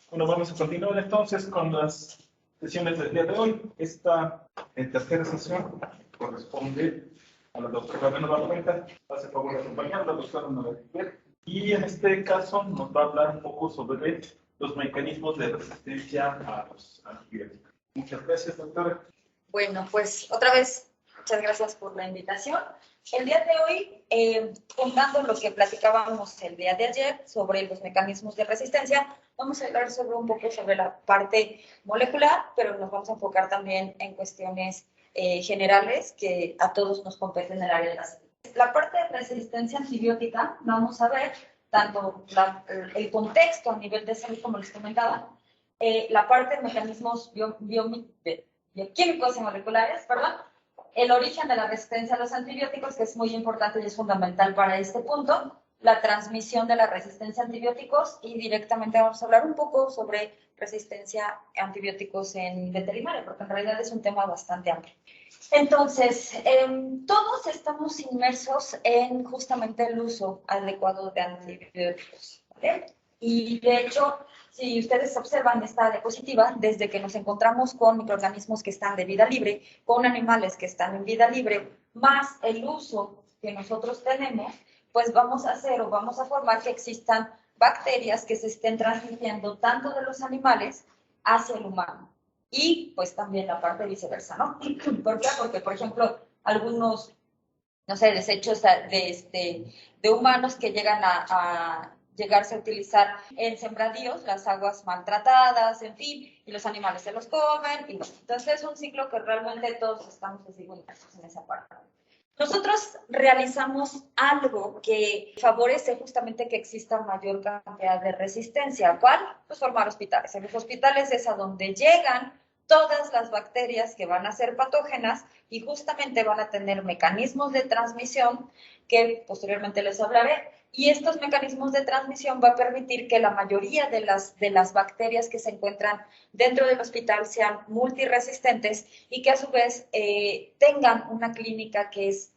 Bueno, vamos a continuar entonces con las sesiones del día de hoy. Esta tercera sesión corresponde a la doctora Lorena Barrueta. Hace favor de acompañar a la doctora Nora Rivera. Y en este caso nos va a hablar un poco sobre los mecanismos de resistencia a los antibióticos. Muchas gracias, doctora. Bueno, pues otra vez, muchas gracias por la invitación. El día de hoy, contando lo que platicábamos el día de ayer sobre los mecanismos de resistencia, vamos a hablar sobre un poco sobre la parte molecular, pero nos vamos a enfocar también en cuestiones generales que a todos nos competen en el área de la salud. La parte de resistencia antibiótica, vamos a ver tanto el contexto a nivel de salud, como les comentaba, la parte de mecanismos bioquímicos y moleculares, perdón, el origen de la resistencia a los antibióticos, que es muy importante y es fundamental para este punto, la transmisión de la resistencia a antibióticos y directamente vamos a hablar un poco sobre resistencia a antibióticos en veterinaria, porque en realidad es un tema bastante amplio. Entonces, todos estamos inmersos en justamente el uso adecuado de antibióticos, ¿vale? Y de hecho, si ustedes observan esta diapositiva, desde que nos encontramos con microorganismos que están de vida libre, con animales que están en vida libre, más el uso que nosotros tenemos, pues vamos a hacer o vamos a formar que existan bacterias que se estén transmitiendo tanto de los animales hacia el humano. Y pues también la parte viceversa, ¿no? ¿Por qué? Porque, por ejemplo, algunos, no sé, desechos de humanos que llegan a llegarse a utilizar en sembradíos, las aguas maltratadas, en fin, y los animales se los comen. Y entonces es un ciclo que realmente todos estamos inmersos en esa parte. Nosotros realizamos algo que favorece justamente que exista mayor cantidad de resistencia. ¿Cuál? Pues formar hospitales. En los hospitales es a donde llegan todas las bacterias que van a ser patógenas y justamente van a tener mecanismos de transmisión que posteriormente les hablaré. Y estos mecanismos de transmisión va a permitir que la mayoría de las bacterias que se encuentran dentro del hospital sean multiresistentes y que a su vez tengan una clínica que es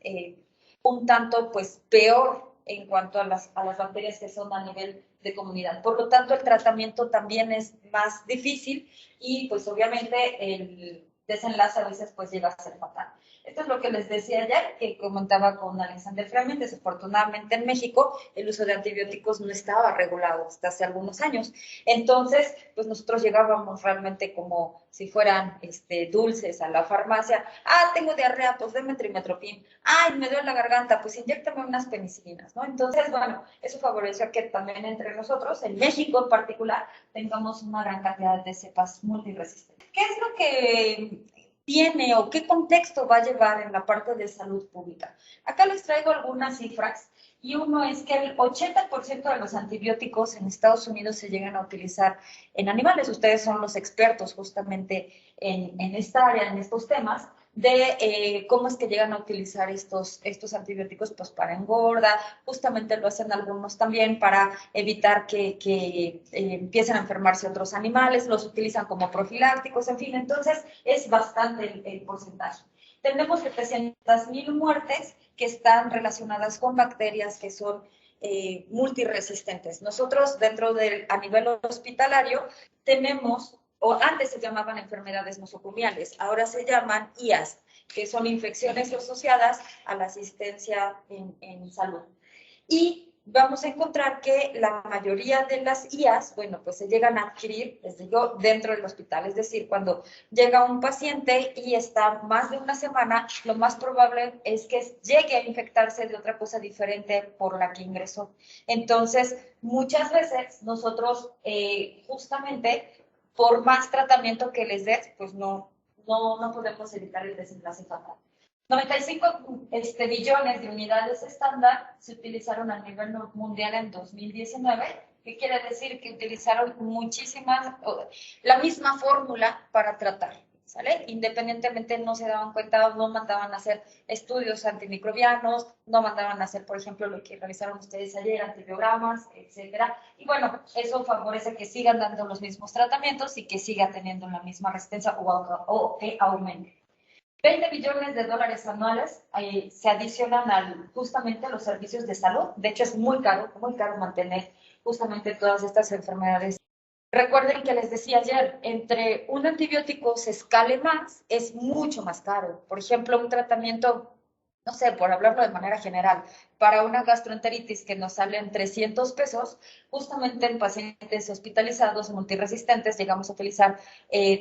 un tanto pues peor en cuanto a las bacterias que son a nivel de comunidad. Por lo tanto, el tratamiento también es más difícil y pues obviamente el desenlace a veces pues llega a ser fatal. Esto es lo que les decía ayer, que comentaba con Alexander Fleming. Desafortunadamente en México el uso de antibióticos no estaba regulado hasta hace algunos años. Entonces, pues nosotros llegábamos realmente como si fueran dulces a la farmacia. Ah, tengo diarrea, pues deme trimetropin. Ay, me duele la garganta, pues inyéctame unas penicilinas, ¿no? Entonces, bueno, eso favoreció que también entre nosotros, en México en particular, tengamos una gran cantidad de cepas multiresistentes. ¿Qué es lo que tiene o qué contexto va a llevar en la parte de salud pública? Acá les traigo algunas cifras y uno es que el 80% de los antibióticos en Estados Unidos se llegan a utilizar en animales. Ustedes son los expertos justamente en esta área, en estos temas de cómo es que llegan a utilizar estos antibióticos pues para engorda, justamente lo hacen algunos también para evitar que empiecen a enfermarse otros animales, los utilizan como profilácticos, en fin, entonces es bastante el porcentaje. Tenemos 700,000 muertes que están relacionadas con bacterias que son multiresistentes. Nosotros a nivel hospitalario tenemos, o antes se llamaban enfermedades nosocomiales, ahora se llaman IAS, que son infecciones asociadas a la asistencia en salud. Y vamos a encontrar que la mayoría de las IAS, bueno, pues se llegan a adquirir, les digo, dentro del hospital. Es decir, cuando llega un paciente y está más de una semana, lo más probable es que llegue a infectarse de otra cosa diferente por la que ingresó. Entonces, muchas veces nosotros justamente por más tratamiento que les des, pues no podemos evitar el desenlace fatal. 95 billones de unidades estándar se utilizaron a nivel mundial en 2019, que quiere decir que utilizaron la misma fórmula para tratar, ¿sale? Independientemente no se daban cuenta, no mandaban a hacer estudios antimicrobianos, no mandaban a hacer, por ejemplo, lo que realizaron ustedes ayer, antibiogramas, etcétera. Y bueno, eso favorece que sigan dando los mismos tratamientos y que siga teniendo la misma resistencia o que aumente. 20 billones de dólares anuales se adicionan justamente a los servicios de salud. De hecho, es muy caro mantener justamente todas estas enfermedades Recuerden que les decía ayer, entre un antibiótico se escale más, es mucho más caro. Por ejemplo, un tratamiento, no sé, por hablarlo de manera general, para una gastroenteritis que nos sale en 300 pesos, justamente en pacientes hospitalizados multiresistentes llegamos a utilizar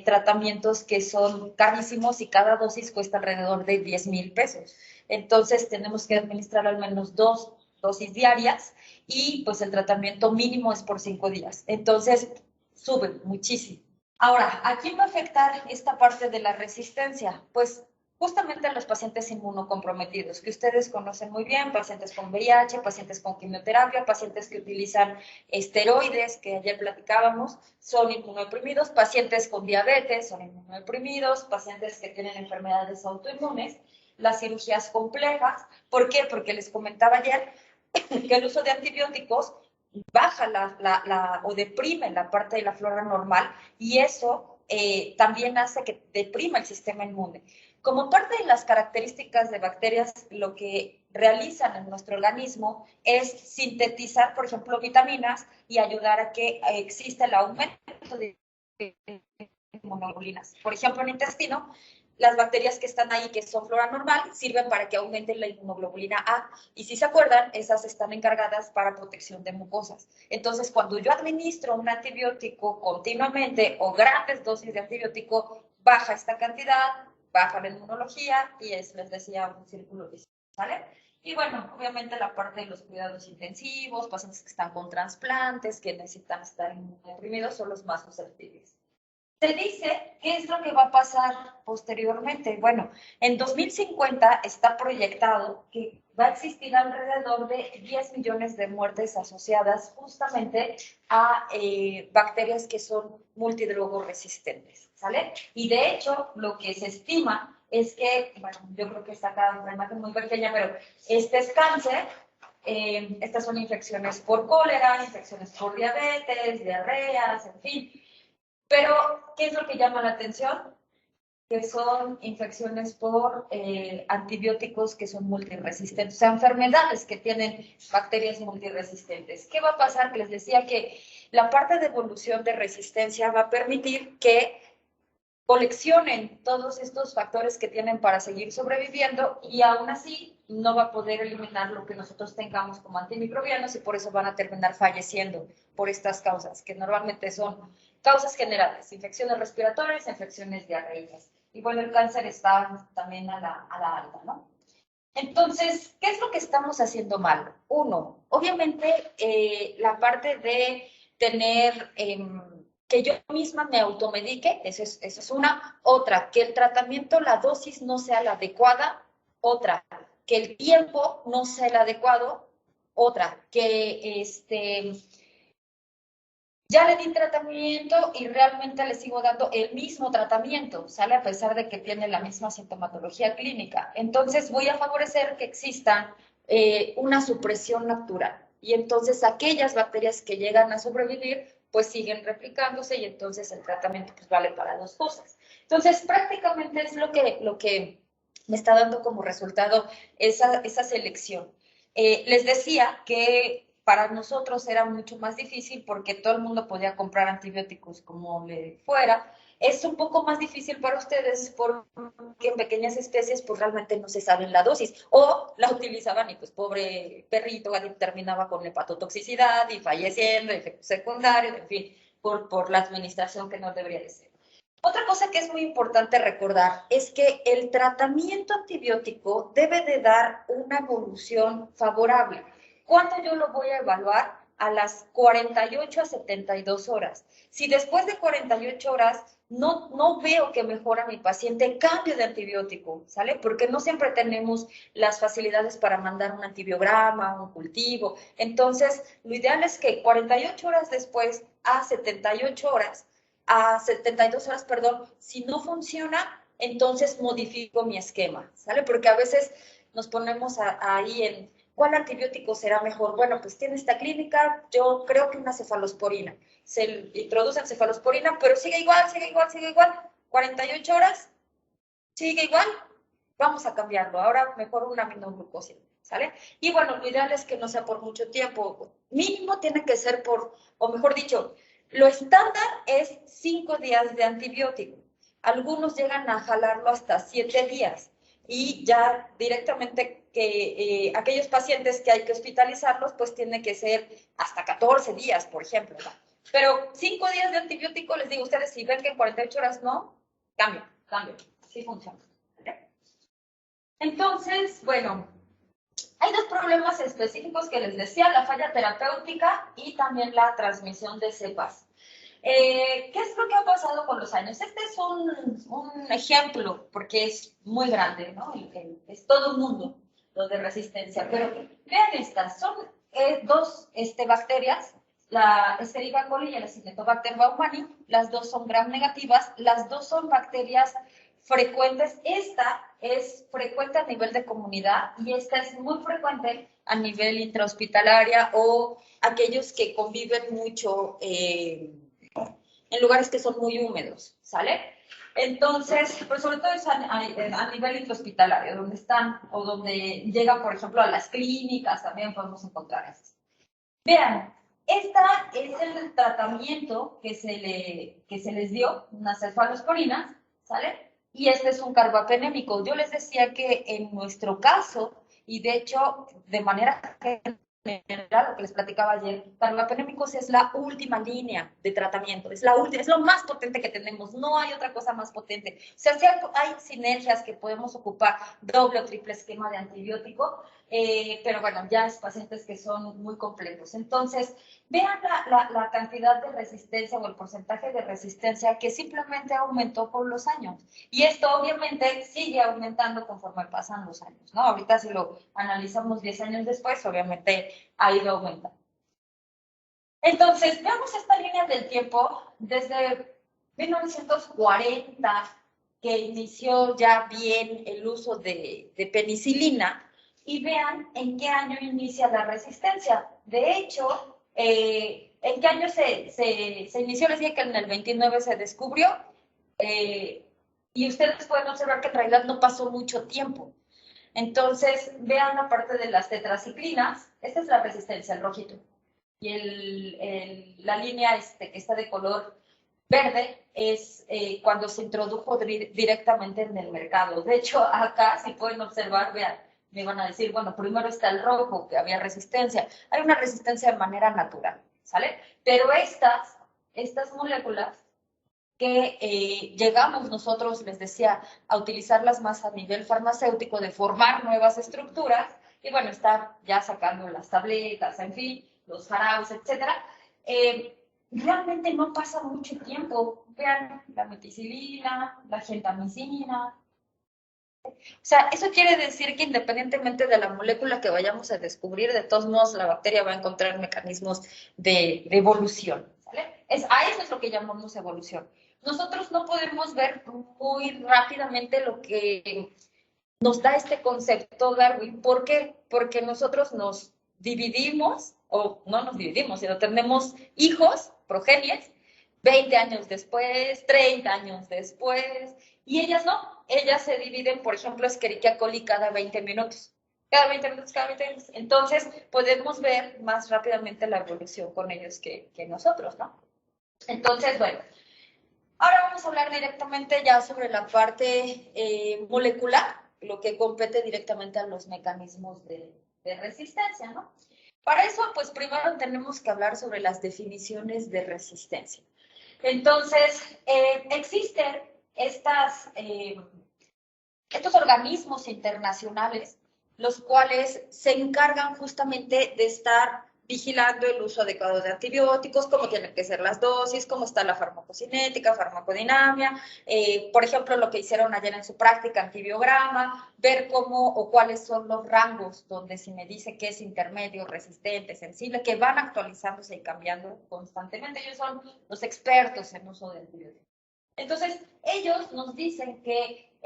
tratamientos que son carísimos y cada dosis cuesta alrededor de 10,000 pesos. Entonces tenemos que administrar al menos 2 dosis diarias y pues el tratamiento mínimo es por 5 días. Entonces sube muchísimo. Ahora, ¿a quién va a afectar esta parte de la resistencia? Pues justamente a los pacientes inmunocomprometidos, que ustedes conocen muy bien, pacientes con VIH, pacientes con quimioterapia, pacientes que utilizan esteroides, que ayer platicábamos, son inmunodeprimidos, pacientes con diabetes son inmunodeprimidos, pacientes que tienen enfermedades autoinmunes, las cirugías complejas. ¿Por qué? Porque les comentaba ayer que el uso de antibióticos baja o deprime la parte de la flora normal y eso también hace que deprima el sistema inmune. Como parte de las características de bacterias, lo que realizan en nuestro organismo es sintetizar, por ejemplo, vitaminas y ayudar a que exista el aumento de inmunoglobulinas. Por ejemplo, en el intestino, las bacterias que están ahí, que son flora normal, sirven para que aumente la inmunoglobulina A. Y si se acuerdan, esas están encargadas para protección de mucosas. Entonces, cuando yo administro un antibiótico continuamente o grandes dosis de antibiótico, baja esta cantidad, baja la inmunología y es, les decía, un círculo vicioso, ¿vale? Y bueno, obviamente la parte de los cuidados intensivos, pacientes que están con trasplantes, que necesitan estar inmunodeprimidos, son los más susceptibles. Se dice qué es lo que va a pasar posteriormente. Bueno, en 2050 está proyectado que va a existir alrededor de 10 millones de muertes asociadas justamente a bacterias que son multidrogoresistentes, ¿sale? Y de hecho, lo que se estima es que, bueno, yo creo que está acá una imagen muy pequeña, pero este es cáncer. Estas son infecciones por cólera, infecciones por diabetes, diarreas, en fin. Pero, ¿qué es lo que llama la atención? Que son infecciones por antibióticos que son multiresistentes, o sea, enfermedades que tienen bacterias multiresistentes. ¿Qué va a pasar? Que les decía que la parte de evolución de resistencia va a permitir que coleccionen todos estos factores que tienen para seguir sobreviviendo y aún así no va a poder eliminar lo que nosotros tengamos como antimicrobianos y por eso van a terminar falleciendo por estas causas, que normalmente son causas generales, infecciones respiratorias, infecciones diarreicas. Y bueno, el cáncer está también a la alta, ¿no? Entonces, ¿qué es lo que estamos haciendo mal? Uno, obviamente la parte de tener que yo misma me automedique, eso es una. Otra, que el tratamiento, la dosis no sea la adecuada. Otra, que el tiempo no sea el adecuado. Otra, que ya le di tratamiento y realmente le sigo dando el mismo tratamiento, ¿sale? A pesar de que tiene la misma sintomatología clínica. Entonces voy a favorecer que exista una supresión natural. Y entonces aquellas bacterias que llegan a sobrevivir, pues siguen replicándose y entonces el tratamiento pues vale para dos cosas. Entonces prácticamente es lo que me está dando como resultado esa selección. Les decía que para nosotros era mucho más difícil porque todo el mundo podía comprar antibióticos como le fuera. Es un poco más difícil para ustedes porque en pequeñas especies pues realmente no se sabe la dosis o la utilizaban y pues pobre perrito terminaba con hepatotoxicidad y falleciendo, efectos secundarios, en fin, por la administración que no debería de ser. Otra cosa que es muy importante recordar es que el tratamiento antibiótico debe de dar una evolución favorable. ¿Cuándo yo lo voy a evaluar? A las 48 a 72 horas. Si después de 48 horas no veo que mejora mi paciente, cambio de antibiótico, ¿sale? Porque no siempre tenemos las facilidades para mandar un antibiograma, un cultivo. Entonces, lo ideal es que 48 horas después a 78 horas, a 72 horas, perdón, si no funciona, entonces modifico mi esquema, ¿sale? Porque a veces nos ponemos ahí en ¿cuál antibiótico será mejor? Bueno, pues tiene esta clínica, yo creo que una cefalosporina. Se introduce cefalosporina, pero sigue igual. 48 horas, sigue igual. Vamos a cambiarlo. Ahora mejor una aminoglucosa, ¿sale? Y bueno, lo ideal es que no sea por mucho tiempo. Mínimo tiene que ser o mejor dicho, Lo estándar es 5 días de antibiótico. Algunos llegan a jalarlo hasta 7 días y ya directamente que aquellos pacientes que hay que hospitalizarlos, pues tiene que ser hasta 14 días, por ejemplo, ¿no? Pero 5 días de antibiótico, les digo a ustedes, si ven que en 48 horas no, cambio, sí funciona. ¿Okay? Entonces, bueno, hay dos problemas específicos que les decía, la falla terapéutica y también la transmisión de cepas. ¿Qué es lo que ha pasado con los años? Este es un ejemplo, porque es muy grande, ¿no? Es todo un mundo lo de resistencia, pero vean estas, son dos bacterias, la Escherichia coli y el Acinetobacter baumannii, las dos son gram negativas, las dos son bacterias frecuentes. Esta es frecuente a nivel de comunidad y esta es muy frecuente a nivel intrahospitalaria o aquellos que conviven mucho en lugares que son muy húmedos, ¿sale? Entonces, pues sobre todo es a nivel intrahospitalario, donde están o donde llegan, por ejemplo, a las clínicas, también podemos encontrar esas. Vean, esta es el tratamiento que se les dio, unas cefalosporinas, ¿sale? Y este es un carbapenémico. Yo les decía que en nuestro caso, y de hecho, de manera general, lo que les platicaba ayer, carbapenémicos es la última línea de tratamiento, es lo más potente que tenemos, no hay otra cosa más potente. O sea, sí hay sinergias que podemos ocupar, doble o triple esquema de antibiótico, pero bueno, ya es pacientes que son muy complejos. Entonces, vean la cantidad de resistencia o el porcentaje de resistencia que simplemente aumentó con los años. Y esto obviamente sigue aumentando conforme pasan los años, ¿no? Ahorita si lo analizamos 10 años después, obviamente ha ido aumentando. Entonces, veamos esta línea del tiempo desde 1940, que inició ya bien el uso de penicilina, y vean en qué año inicia la resistencia. De hecho, ¿en qué año se inició? Les dije que en el 29 se descubrió, y ustedes pueden observar que en realidad no pasó mucho tiempo. Entonces, vean la parte de las tetraciclinas. Esta es la resistencia, el rojito. Y la línea que está de color verde es cuando se introdujo directamente en el mercado. De hecho, acá, si pueden observar, vean, me van a decir, bueno, primero está el rojo, que había resistencia. Hay una resistencia de manera natural, ¿sale? Pero estas moléculas que llegamos nosotros, les decía, a utilizarlas más a nivel farmacéutico, de formar nuevas estructuras, y bueno, estar ya sacando las tabletas, en fin, los jarabes, etcétera. Realmente no pasa mucho tiempo. Vean, la meticilina, la gentamicina. O sea, eso quiere decir que independientemente de la molécula que vayamos a descubrir, de todos modos la bacteria va a encontrar mecanismos de evolución, ¿vale? A eso es lo que llamamos evolución. Nosotros no podemos ver muy rápidamente lo que nos da este concepto Darwin. ¿Por qué? Porque nosotros nos dividimos, o no nos dividimos, sino tenemos hijos, progenies, 20 años después, 30 años después, y ellas no. Ellas se dividen, por ejemplo, Escherichia coli cada 20 minutos. Cada 20 minutos, cada 20 minutos. Entonces, podemos ver más rápidamente la evolución con ellos que nosotros, ¿no? Entonces, bueno, ahora vamos a hablar directamente ya sobre la parte molecular, lo que compete directamente a los mecanismos de resistencia, ¿no? Para eso, pues primero tenemos que hablar sobre las definiciones de resistencia. Entonces, existen estos organismos internacionales, los cuales se encargan justamente de estar vigilando el uso adecuado de antibióticos, cómo tienen que ser las dosis, cómo está la farmacocinética, farmacodinamia, por ejemplo, lo que hicieron ayer en su práctica, antibiograma, ver cómo o cuáles son los rangos donde se me dice que es intermedio, resistente, sensible, que van actualizándose y cambiando constantemente. Ellos son los expertos en uso de antibióticos. Entonces, ellos nos dicen que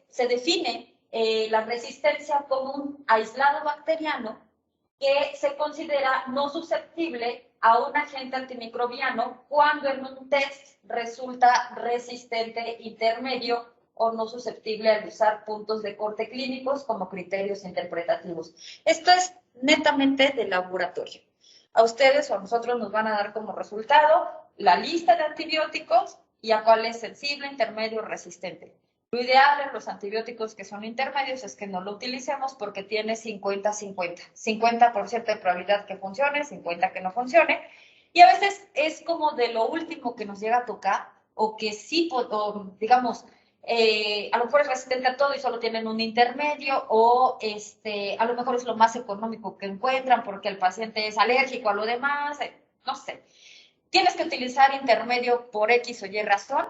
se define la resistencia como un aislado bacteriano que se considera no susceptible a un agente antimicrobiano cuando en un test resulta resistente intermedio o no susceptible al usar puntos de corte clínicos como criterios interpretativos. Esto es netamente de laboratorio. a ustedes o a nosotros nos van a dar como resultado la lista de antibióticos y a cuál es sensible, intermedio o resistente. Lo ideal en los antibióticos que son intermedios es que no lo utilicemos porque tiene 50-50. 50% de probabilidad que funcione, 50% que no funcione. Y a veces es como de lo último que nos llega a tocar o que sí, o, digamos, a lo mejor es resistente a todo y solo tienen un intermedio o a lo mejor es lo más económico que encuentran porque el paciente es alérgico a lo demás, no sé. Tienes que utilizar intermedio por X o Y razón.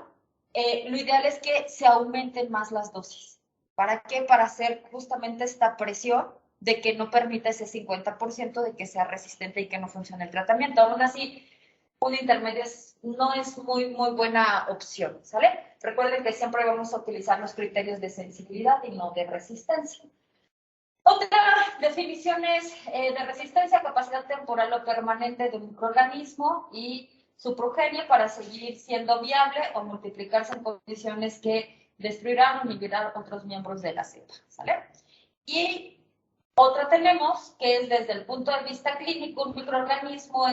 Lo ideal es que se aumenten más las dosis. ¿Para qué? Para hacer justamente esta presión de que no permita ese 50% de que sea resistente y que no funcione el tratamiento. Aún así, un intermedio no es muy buena opción, ¿sale? Recuerden que siempre vamos a utilizar los criterios de sensibilidad y no de resistencia. Otra definición es de resistencia, capacidad temporal o permanente de un microorganismo y su progenie para seguir siendo viable o multiplicarse en condiciones que destruirán o inhibirán otros miembros de la cepa, ¿sale? Y otra tenemos que es desde el punto de vista clínico, un microorganismo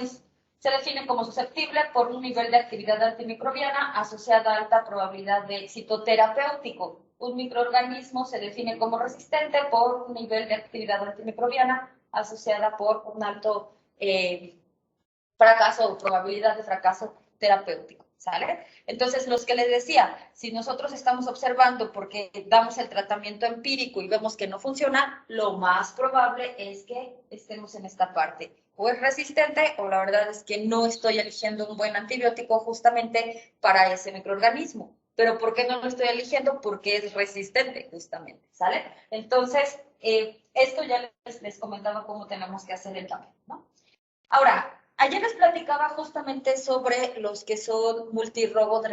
se define como susceptible por un nivel de actividad antimicrobiana asociada a alta probabilidad de éxito terapéutico. Un microorganismo se define como resistente por un nivel de actividad antimicrobiana asociada por un alto fracaso o probabilidad de fracaso terapéutico, ¿sale? Entonces, los que les decía, si nosotros estamos observando porque damos el tratamiento empírico y vemos que no funciona, lo más probable es que estemos en esta parte. O es resistente o la verdad es que no estoy eligiendo un buen antibiótico justamente para ese microorganismo. ¿Pero por qué no lo estoy eligiendo? Porque es resistente justamente, ¿sale? Entonces, esto ya les comentaba cómo tenemos que hacer el cambio, ¿no? Ahora, ayer les platicaba justamente sobre los que son multidrogos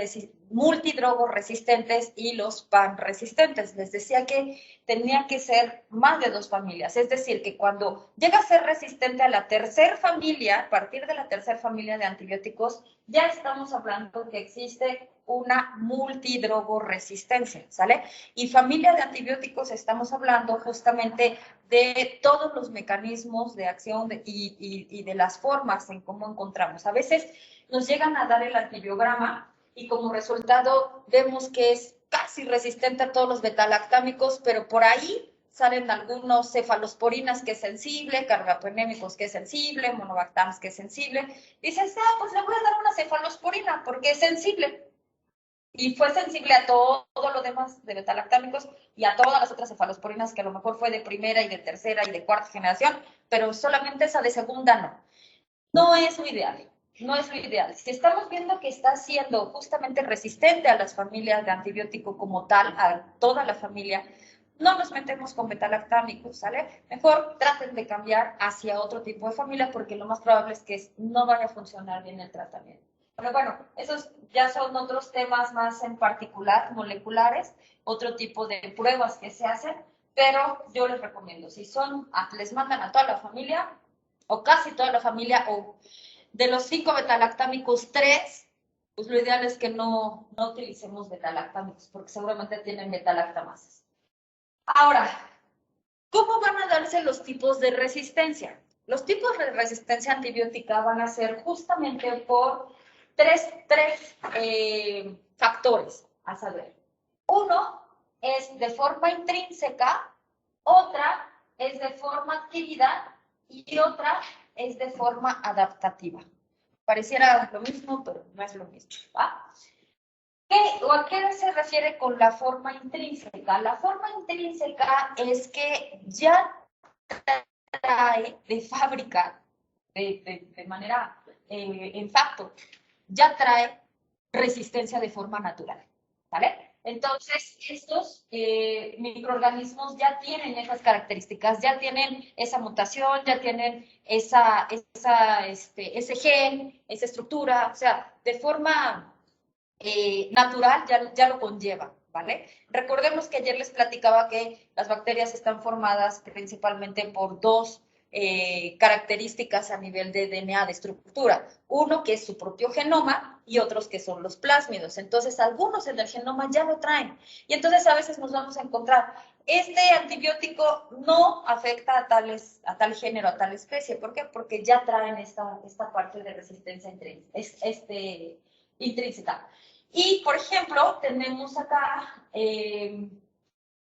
resistentes y los pan resistentes. Les decía que tenían que ser más de 2 familias. Es decir, que cuando llega a ser resistente a la tercera familia, a partir de la tercera familia de antibióticos, ya estamos hablando que existe una multidrogoresistencia, ¿sale? Y familia de antibióticos estamos hablando justamente de todos los mecanismos de acción y de las formas en cómo encontramos. A veces nos llegan a dar el antibiograma y como resultado vemos que es casi resistente a todos los betalactámicos, pero por ahí salen algunos cefalosporinas que es sensible, carbapenémicos que es sensible, monobactams que es sensible. Dices, pues le voy a dar una cefalosporina porque es sensible. Y fue sensible a todo lo demás de betalactámicos y a todas las otras cefalosporinas que a lo mejor fue de primera y de tercera y de cuarta generación, pero solamente esa de segunda no. No es lo ideal, no es lo ideal. Si estamos viendo que está siendo justamente resistente a las familias de antibiótico como tal, a toda la familia, no nos metemos con betalactámicos, ¿sale? Mejor traten de cambiar hacia otro tipo de familia porque lo más probable es que no vaya a funcionar bien el tratamiento. Pero bueno, esos ya son otros temas más en particular, moleculares, otro tipo de pruebas que se hacen, pero yo les recomiendo, si les mandan a toda la familia, o casi toda la familia, o de los 5 betalactámicos, 3, pues lo ideal es que no utilicemos betalactámicos, porque seguramente tienen betalactamases. Ahora, ¿cómo van a darse los tipos de resistencia? Los tipos de resistencia antibiótica van a ser justamente por tres factores a saber. Uno es de forma intrínseca, otra es de forma adquirida y otra es de forma adaptativa. Pareciera lo mismo, pero no es lo mismo, ¿va? ¿A qué se refiere con la forma intrínseca? La forma intrínseca es que ya trae de fábrica, de manera en facto, ya trae resistencia de forma natural, ¿vale? Entonces, estos microorganismos ya tienen esas características, ya tienen esa mutación, ya tienen ese gen, esa estructura, o sea, de forma natural ya lo conlleva, ¿vale? Recordemos que ayer les platicaba que las bacterias están formadas principalmente por 2 características a nivel de DNA de estructura. Uno que es su propio genoma y otros que son los plásmidos. Entonces, algunos en el genoma ya lo traen. Y entonces a veces nos vamos a encontrar este antibiótico no afecta a tal género, a tal especie. ¿Por qué? Porque ya traen esta parte de resistencia intrínseca. Y, por ejemplo, tenemos acá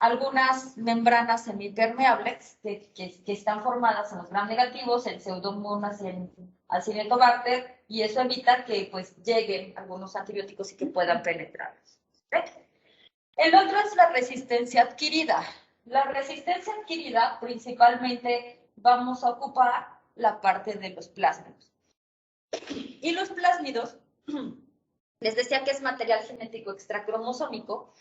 algunas membranas semipermeables que están formadas en los gram negativos, en Pseudomonas y en Acinetobacter, y eso evita que pues lleguen algunos antibióticos y que puedan penetrarlos. ¿Okay? El otro es la resistencia adquirida. La resistencia adquirida principalmente vamos a ocupar la parte de los plásmidos. Y los plásmidos, les decía que es material genético extracromosómico.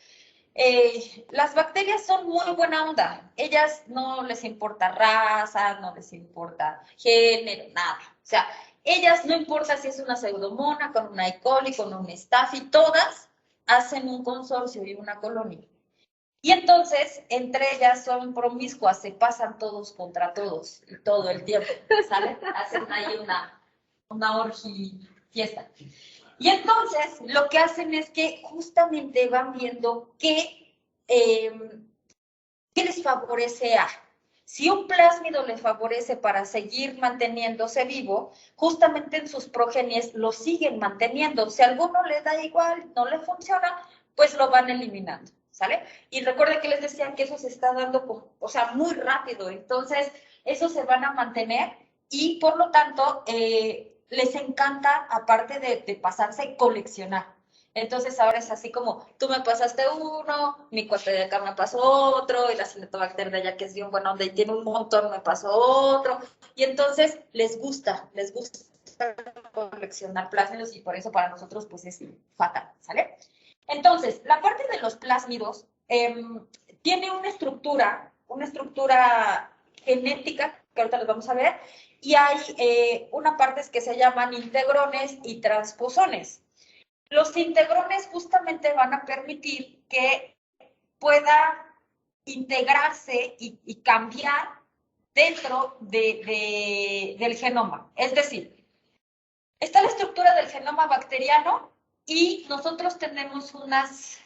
Las bacterias son muy buena onda. Ellas no les importa raza, no les importa género, nada. O sea, ellas no importa si es una pseudomona, con una E. coli, con un staphy, todas hacen un consorcio y una colonia. Y entonces, entre ellas son promiscuas, se pasan todos contra todos y todo el tiempo, ¿sale? Hacen ahí una orgie fiesta. Y entonces, lo que hacen es que justamente van viendo qué les favorece a. Si un plásmido le favorece para seguir manteniéndose vivo, justamente en sus progenies lo siguen manteniendo. Si a alguno le da igual, no le funciona, pues lo van eliminando, ¿sale? Y recuerden que les decía que eso se está dando, o sea, muy rápido. Entonces, esos se van a mantener y, por lo tanto, les encanta, aparte de pasarse, coleccionar. Entonces ahora es así como, tú me pasaste uno, mi cuate de acá me pasó otro, y la Acinetobacter de allá que es bien buena onda y tiene un montón, me pasó otro. Y entonces les gusta coleccionar plásmidos y por eso para nosotros pues es fatal, ¿sale? Entonces, la parte de los plásmidos tiene una estructura genética, que ahorita los vamos a ver, y hay una parte que se llaman integrones y transposones. Los integrones justamente van a permitir que pueda integrarse y cambiar dentro del genoma. Es decir, está la estructura del genoma bacteriano y nosotros tenemos unas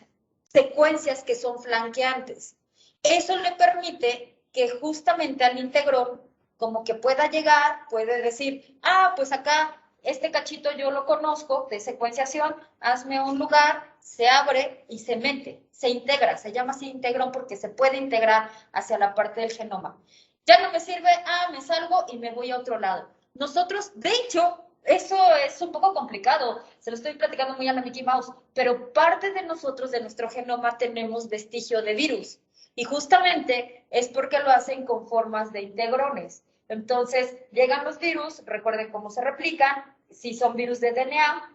secuencias que son flanqueantes. Eso le permite que justamente al integrón como que pueda llegar, puede decir, pues acá este cachito yo lo conozco de secuenciación, hazme un lugar, se abre y se mete, se integra, se llama así integrón porque se puede integrar hacia la parte del genoma. Ya no me sirve, me salgo y me voy a otro lado. Nosotros, de hecho, eso es un poco complicado, se lo estoy platicando muy a la Mickey Mouse, pero parte de nosotros, de nuestro genoma, tenemos vestigio de virus. Y justamente es porque lo hacen con formas de integrones. Entonces, llegan los virus, recuerden cómo se replican, si son virus de DNA,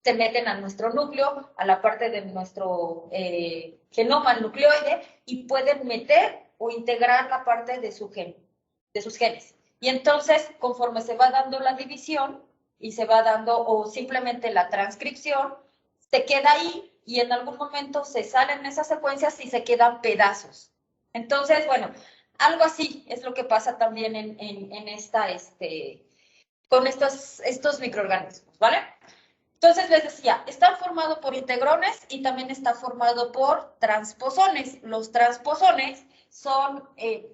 se meten a nuestro núcleo, a la parte de nuestro genoma nucleoide, y pueden meter o integrar la parte de sus genes. Y entonces, conforme se va dando la división, y se va dando, o simplemente la transcripción, se queda ahí, y en algún momento se salen esas secuencias y se quedan pedazos. Entonces, bueno, algo así es lo que pasa también con estos microorganismos, ¿vale? Entonces les decía, está formado por integrones y también está formado por transposones. Los transposones son,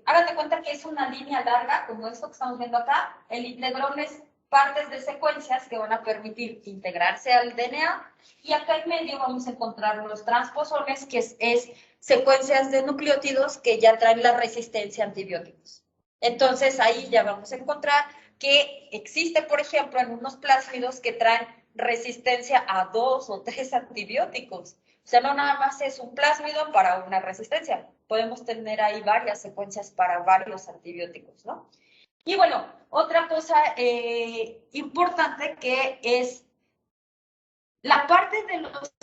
hagan de cuenta que es una línea larga, como esto que estamos viendo acá. El integrón es partes de secuencias que van a permitir integrarse al DNA, y acá en medio vamos a encontrar los transposones, que es secuencias de nucleótidos que ya traen la resistencia a antibióticos. Entonces ahí ya vamos a encontrar que existe, por ejemplo, en unos plásmidos que traen resistencia a 2 o 3 antibióticos. O sea, no nada más es un plásmido para una resistencia. Podemos tener ahí varias secuencias para varios antibióticos, ¿no? Y bueno, otra cosa importante que es la parte de los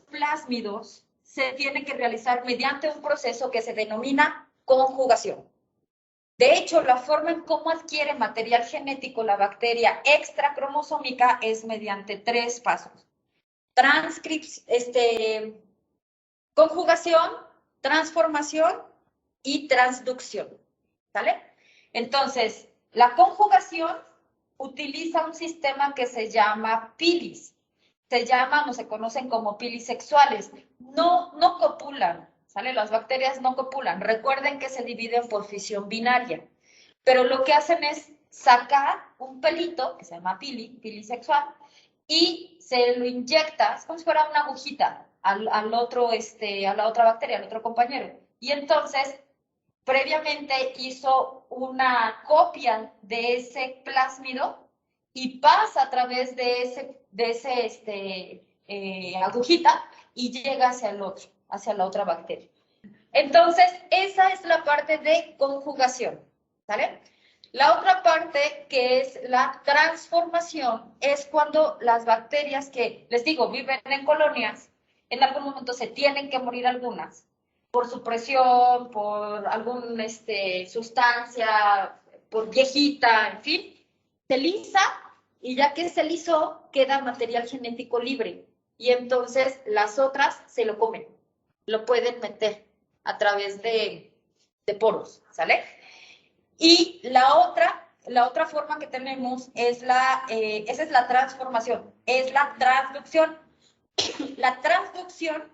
plásmidos se tiene que realizar mediante un proceso que se denomina conjugación. De hecho, la forma en cómo adquiere material genético la bacteria extracromosómica es mediante 3 pasos. Conjugación, transformación y transducción, ¿vale? Entonces, la conjugación utiliza un sistema que se llama pilis. Se llaman o se conocen como pilis sexuales. No copulan, ¿sale? Las bacterias no copulan. Recuerden que se dividen por fisión binaria, pero lo que hacen es sacar un pelito, que se llama pili sexual, y se lo inyecta, es como si fuera una agujita, al otro, a la otra bacteria, al otro compañero. Y entonces, previamente hizo una copia de ese plásmido y pasa a través de ese agujita y llega hacia el otro, hacia la otra bacteria. Entonces, esa es la parte de conjugación, ¿vale? La otra parte, que es la transformación, es cuando las bacterias que, les digo, viven en colonias, en algún momento se tienen que morir algunas, por supresión, por alguna sustancia, por viejita, en fin, se lisa y ya que se lisó, queda material genético libre. Y entonces las otras se lo comen, lo pueden meter a través de poros, ¿sale? Y la otra forma que tenemos es esa es la transformación, es la transducción. La transducción,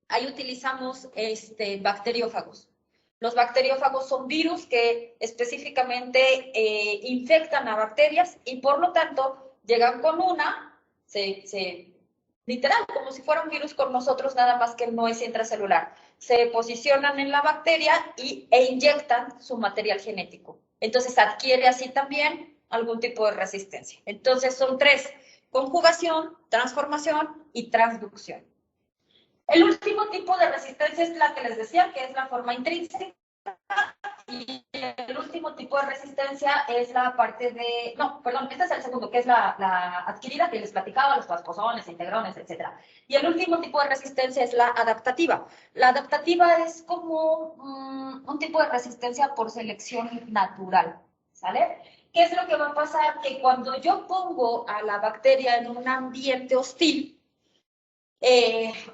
ahí utilizamos bacteriófagos. Los bacteriófagos son virus que específicamente infectan a bacterias y por lo tanto llegan con literal, como si fuera un virus con nosotros, nada más que no es intracelular. Se posicionan en la bacteria e inyectan su material genético. Entonces adquiere así también algún tipo de resistencia. Entonces son tres: conjugación, transformación y transducción. El último tipo de resistencia es la que les decía, que es la forma intrínseca. Y el último tipo de resistencia es la parte de... No, perdón, este es el segundo, que es la adquirida, que les platicaba, los transposones, integrones, etc. Y el último tipo de resistencia es la adaptativa. La adaptativa es como un tipo de resistencia por selección natural, ¿sale? ¿Qué es lo que va a pasar? Que cuando yo pongo a la bacteria en un ambiente hostil,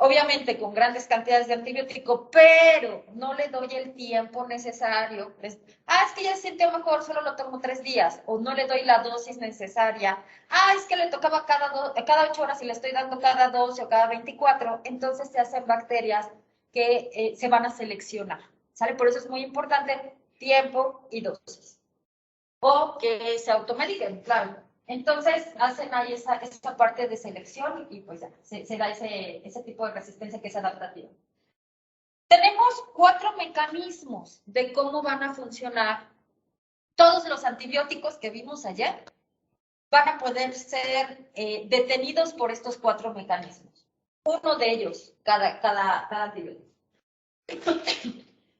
obviamente con grandes cantidades de antibiótico, pero no le doy el tiempo necesario. Es que ya se sintió mejor, solo lo tomo 3 días, o no le doy la dosis necesaria. Es que le tocaba cada 8 horas y le estoy dando cada 12 o cada 24, entonces se hacen bacterias que se van a seleccionar, ¿sale? Por eso es muy importante tiempo y dosis. O que se automediquen, claro. Entonces, hacen ahí esa parte de selección y pues ya, se da ese tipo de resistencia que es adaptativa. Tenemos 4 mecanismos de cómo van a funcionar todos los antibióticos que vimos ayer. Van a poder ser detenidos por estos 4 mecanismos. Uno de ellos, cada antibiótico.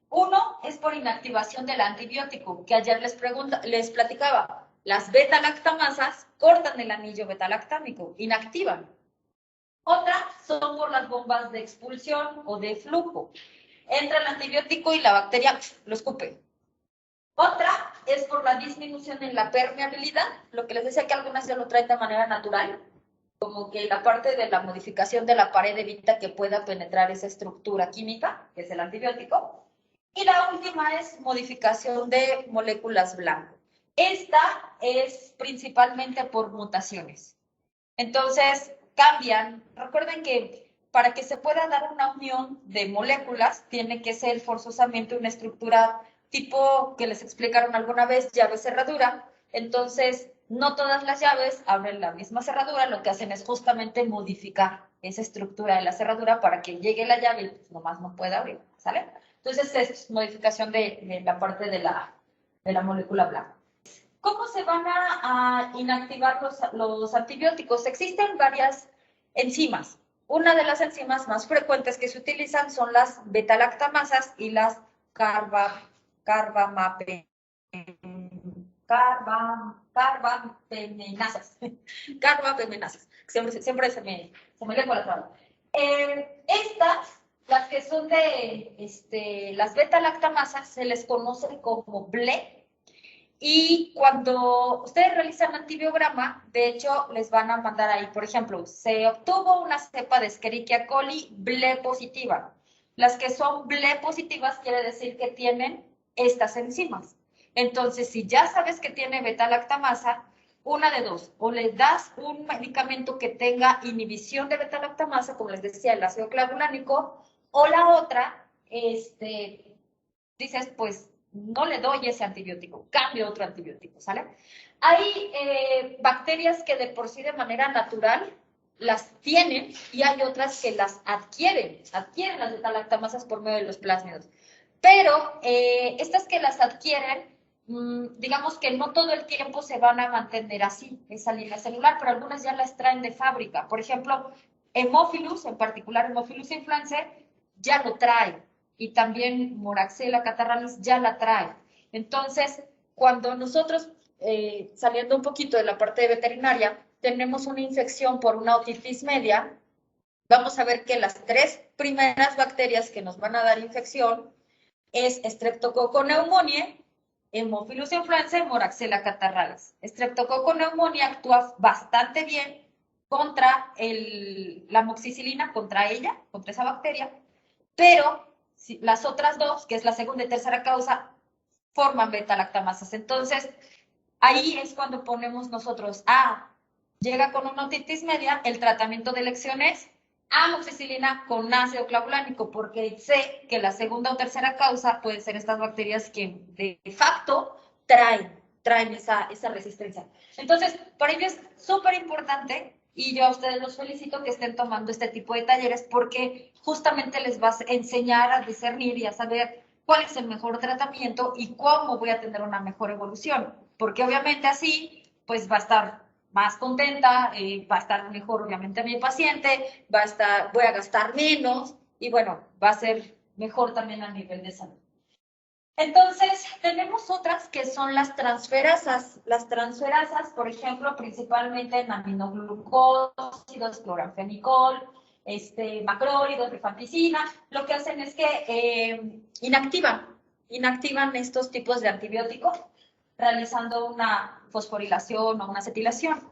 Uno es por inactivación del antibiótico, que ayer les platicaba. Las beta-lactamasas cortan el anillo beta-lactámico, inactivan. Otra son por las bombas de expulsión o de flujo. Entra el antibiótico y la bacteria lo escupe. Otra es por la disminución en la permeabilidad, lo que les decía que algunas ya lo traen de manera natural, como que la parte de la modificación de la pared evita que pueda penetrar esa estructura química, que es el antibiótico. Y la última es modificación de moléculas blanco. Esta es principalmente por mutaciones. Entonces, cambian. Recuerden que para que se pueda dar una unión de moléculas, tiene que ser forzosamente una estructura tipo que les explicaron alguna vez, llave-cerradura. Entonces, no todas las llaves abren la misma cerradura, lo que hacen es justamente modificar esa estructura de la cerradura para que llegue la llave y pues, nomás no pueda abrir, ¿sale? Entonces, es modificación de la parte de la molécula blanca. ¿Cómo se van a inactivar los antibióticos? Existen varias enzimas. Una de las enzimas más frecuentes que se utilizan son las beta-lactamasas y las carbamenasas. Siempre se me lengua la traba. Estas, las que son de las beta-lactamasas, se les conoce como BLE. Y cuando ustedes realizan antibiograma, de hecho, les van a mandar ahí, por ejemplo, se obtuvo una cepa de Escherichia coli BLE positiva. Las que son BLE positivas quiere decir que tienen estas enzimas. Entonces, si ya sabes que tiene beta-lactamasa, una de dos, o le das un medicamento que tenga inhibición de beta-lactamasa, como les decía, el ácido clavulánico, o la otra dices, pues no le doy ese antibiótico, cambio otro antibiótico, ¿sale? Hay bacterias que de por sí de manera natural las tienen y hay otras que las adquieren las beta-lactamasas por medio de los plásmidos. Pero estas que las adquieren, digamos que no todo el tiempo se van a mantener así, esa línea celular, pero algunas ya las traen de fábrica. Por ejemplo, Haemophilus, en particular Haemophilus influenzae, ya lo trae. Y también Moraxella catarrhalis ya la trae. Entonces, cuando nosotros, saliendo un poquito de la parte de veterinaria, tenemos una infección por una otitis media, vamos a ver que las 3 primeras bacterias que nos van a dar infección es Streptococcus pneumoniae, Haemophilus influenzae, Moraxella catarrhalis. Streptococcus pneumoniae actúa bastante bien contra la amoxicilina, contra esa bacteria, pero las otras 2, que es la segunda y tercera causa, forman beta-lactamasas. Entonces, ahí es cuando ponemos nosotros, llega con una otitis media, el tratamiento de elección es amoxicilina con ácido clavulánico, porque sé que la segunda o tercera causa pueden ser estas bacterias que de facto traen esa resistencia. Entonces, para ello es súper importante, y yo a ustedes los felicito que estén tomando este tipo de talleres, porque justamente les vas a enseñar a discernir y a saber cuál es el mejor tratamiento y cómo voy a tener una mejor evolución, porque obviamente así, pues va a estar más contenta, va a estar mejor obviamente mi paciente, voy a gastar menos y bueno, va a ser mejor también a nivel de salud. Entonces, tenemos otras que son las transferasas. Las transferasas, por ejemplo, principalmente en aminoglucósidos, cloranfenicol, macrólidos, rifampicina, lo que hacen es que inactivan estos tipos de antibióticos, realizando una fosforilación o una acetilación.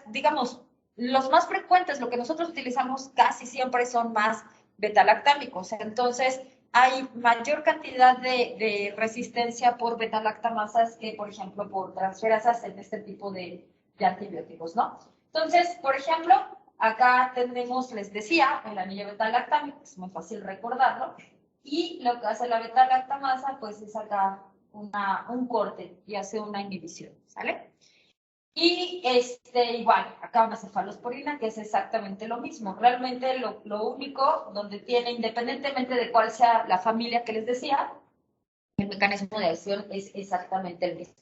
Digamos, los más frecuentes, lo que nosotros utilizamos casi siempre son más beta-lactámicos. Entonces, hay mayor cantidad de resistencia por beta-lactamasas que, por ejemplo, por transferasas en este tipo de antibióticos, ¿no? Entonces, por ejemplo, acá tenemos, les decía, el anillo beta-lactámico, es muy fácil recordarlo, y lo que hace la beta-lactamasa, pues es acá un corte y hace una inhibición, ¿sale? Y igual, acá una cefalosporina, que es exactamente lo mismo. Realmente lo único donde tiene, independientemente de cuál sea la familia que les decía, el mecanismo de acción es exactamente el mismo.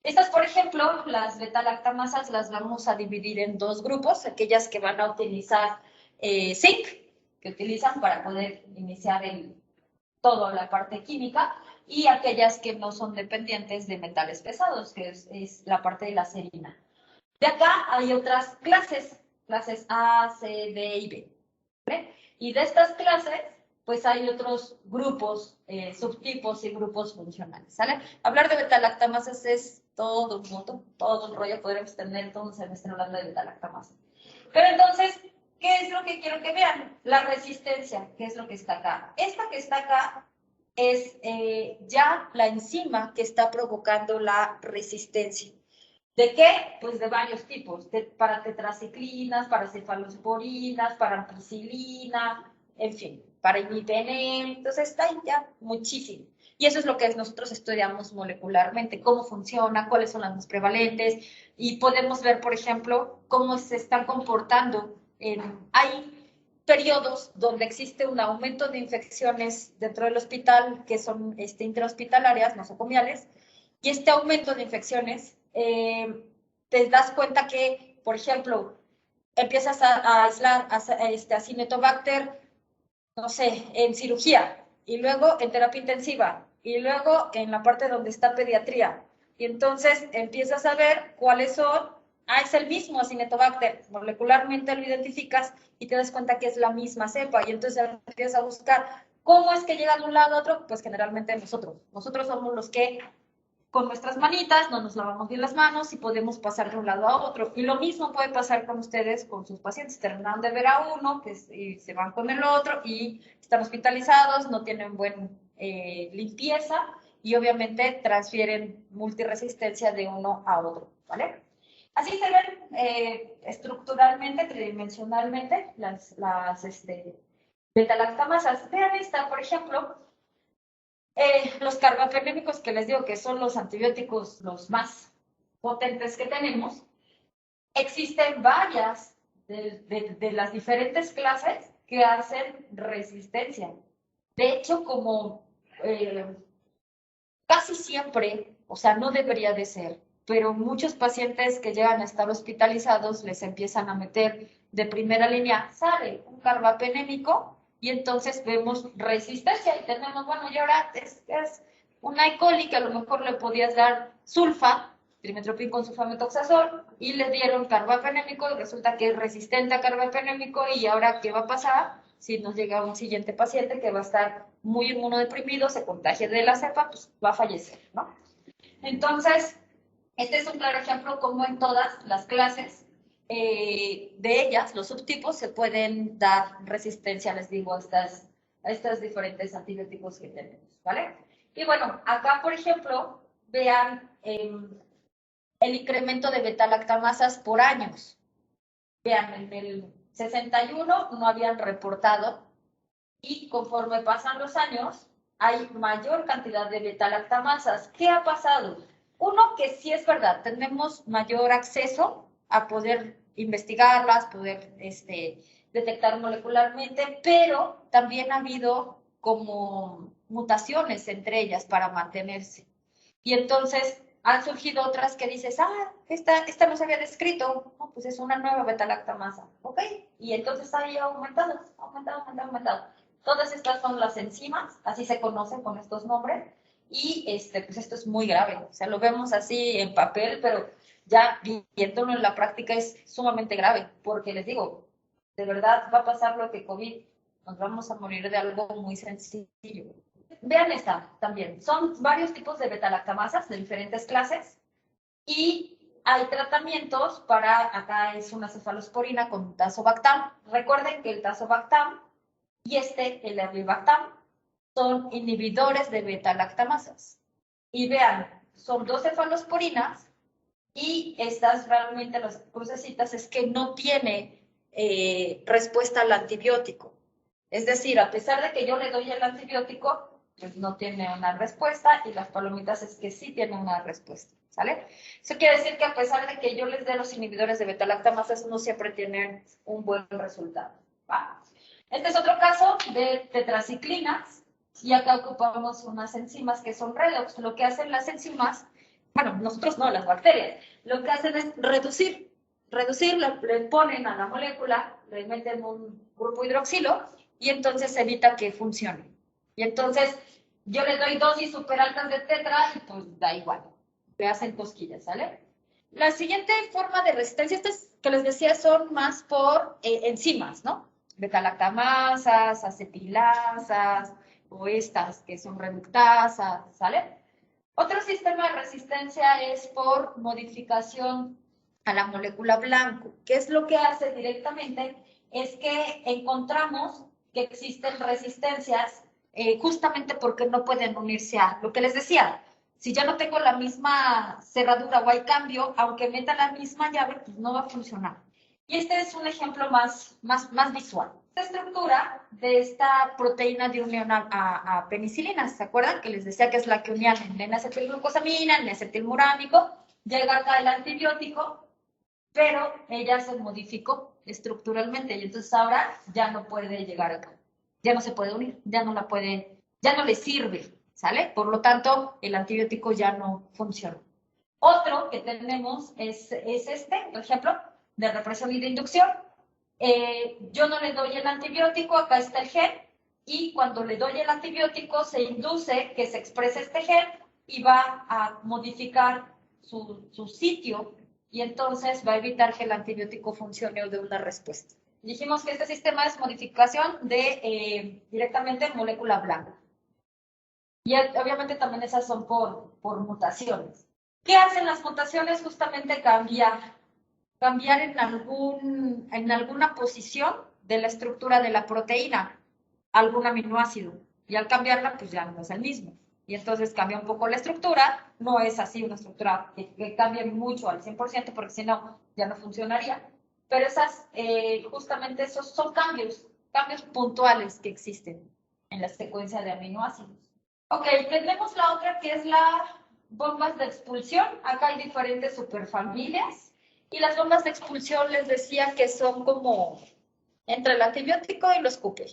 Estas, por ejemplo, las beta-lactamasas las vamos a dividir en 2 grupos, aquellas que van a utilizar zinc, que utilizan para poder iniciar toda la parte química, y aquellas que no son dependientes de metales pesados, que es la parte de la serina. De acá hay otras clases A, C, D y B. ¿Vale? Y de estas clases, pues hay otros grupos, subtipos y grupos funcionales, ¿sale? Hablar de beta-lactamasas es todo un rollo, podremos tener todo un semestre hablando de beta-lactamasas. Pero entonces, ¿qué es lo que quiero que vean? La resistencia, ¿qué es lo que está acá? Esta que está acá es ya la enzima que está provocando la resistencia. ¿De qué? Pues de varios tipos, para tetraciclinas, para cefalosporinas, para ampicilina, en fin, para imipenem, entonces está ya muchísimo. Y eso es lo que nosotros estudiamos molecularmente, cómo funciona, cuáles son las más prevalentes, y podemos ver, por ejemplo, cómo se están comportando. Hay periodos donde existe un aumento de infecciones dentro del hospital, que son intrahospitalarias, nosocomiales, y este aumento de infecciones, te das cuenta que, por ejemplo, empiezas a aislar a Cinetobacter, no sé, en cirugía, y luego en terapia intensiva, y luego en la parte donde está pediatría. Y entonces empiezas a ver cuáles son. Es el mismo Acinetobacter, molecularmente lo identificas y te das cuenta que es la misma cepa. Y entonces empiezas a buscar cómo es que llega de un lado a otro. Pues generalmente nosotros somos los que con nuestras manitas no nos lavamos bien las manos y podemos pasar de un lado a otro. Y lo mismo puede pasar con ustedes, con sus pacientes. Terminan de ver a uno, pues, y se van con el otro y están hospitalizados, no tienen buena limpieza y obviamente transfieren multiresistencia de uno a otro, ¿vale? Así se ven estructuralmente, tridimensionalmente, beta-lactamasas. Vean esta, por ejemplo, los carbapenémicos que les digo que son los antibióticos los más potentes que tenemos. Existen varias de las diferentes clases que hacen resistencia. De hecho, como casi siempre, o sea, no debería de ser, pero muchos pacientes que llegan a estar hospitalizados les empiezan a meter de primera línea, sale un carbapenémico y entonces vemos resistencia y tenemos, bueno, y ahora es una E. coli que a lo mejor le podías dar sulfa, trimetoprim con sulfamethoxazol, y le dieron carbapenémico y resulta que es resistente a carbapenémico y ahora, ¿qué va a pasar? Si nos llega un siguiente paciente que va a estar muy inmunodeprimido, se contagia de la cepa, pues va a fallecer, ¿no? Entonces, este es un claro ejemplo como en todas las clases de ellas, los subtipos, se pueden dar resistencia, les digo, a estos diferentes antibióticos que tenemos, ¿vale? Y bueno, acá, por ejemplo, vean el incremento de beta-lactamasas por años. Vean, en el 61 no habían reportado y conforme pasan los años hay mayor cantidad de beta-lactamasas. ¿Qué ha pasado? Uno, que sí es verdad, tenemos mayor acceso a poder investigarlas, poder detectar molecularmente, pero también ha habido como mutaciones entre ellas para mantenerse. Y entonces han surgido otras que dices, esta no se había descrito, no, pues es una nueva beta-lactamasa, ¿ok? Y entonces ha ido aumentando. Todas estas son las enzimas, así se conocen con estos nombres, y pues esto es muy grave, o sea, lo vemos así en papel, pero ya viéndolo en la práctica es sumamente grave, porque les digo, de verdad va a pasar lo que COVID, nos vamos a morir de algo muy sencillo. Vean esta también. Son varios tipos de beta-lactamasas de diferentes clases y hay tratamientos para, acá es una cefalosporina con tazobactam. Recuerden que el tazobactam y el avibactam son inhibidores de beta-lactamasas. Y vean, son dos cefalosporinas y estas realmente las crucecitas es que no tiene respuesta al antibiótico. Es decir, a pesar de que yo le doy el antibiótico, pues no tiene una respuesta y las palomitas es que sí tienen una respuesta, ¿sale? Eso quiere decir que a pesar de que yo les dé los inhibidores de beta-lactamasas, no siempre tienen un buen resultado, ¿va? Este es otro caso de tetraciclinas y acá ocupamos unas enzimas que son redox. Lo que hacen las enzimas, bueno, nosotros no, las bacterias, lo que hacen es reducir, le ponen a la molécula, le meten un grupo hidroxilo y entonces evita que funcione. Y entonces yo le doy dosis súper altas de tetra y pues da igual, le hacen cosquillas, ¿sale? La siguiente forma de resistencia, estas que les decía son más por enzimas, ¿no? Beta-lactamasas, acetilasas, o estas que son reductasas, ¿sale? Otro sistema de resistencia es por modificación a la molécula blanco. ¿Qué es lo que hace directamente? Es que encontramos que existen resistencias justamente porque no pueden unirse a lo que les decía. Si ya no tengo la misma cerradura o hay cambio, aunque meta la misma llave, pues no va a funcionar. Y este es un ejemplo más visual. Esta estructura de esta proteína de unión a penicilina, ¿se acuerdan? Que les decía que es la que unía en N-acetilglucosamina, en acetilmurámico, llega acá el antibiótico, pero ella se modificó estructuralmente y entonces ahora ya no puede llegar acá. Ya no se puede unir, ya no le sirve, ¿sale? Por lo tanto, el antibiótico ya no funciona. Otro que tenemos es por ejemplo, de represión y de inducción. Yo no le doy el antibiótico, acá está el gen, y cuando le doy el antibiótico se induce que se exprese este gen y va a modificar su sitio y entonces va a evitar que el antibiótico funcione o dé una respuesta. Dijimos que este sistema es modificación de directamente molécula blanca. Y obviamente también esas son por mutaciones. ¿Qué hacen las mutaciones? Justamente cambiar en alguna posición de la estructura de la proteína, algún aminoácido. Y al cambiarla, pues ya no es el mismo. Y entonces cambia un poco la estructura. No es así una estructura que cambie mucho al 100%, porque si no, ya no funcionaría. Pero justamente esos son cambios cambios puntuales que existen en la secuencia de aminoácidos. Ok, tenemos la otra que es la bombas de expulsión. Acá hay diferentes superfamilias. Y las bombas de expulsión les decía que son como entra el antibiótico y lo escupe.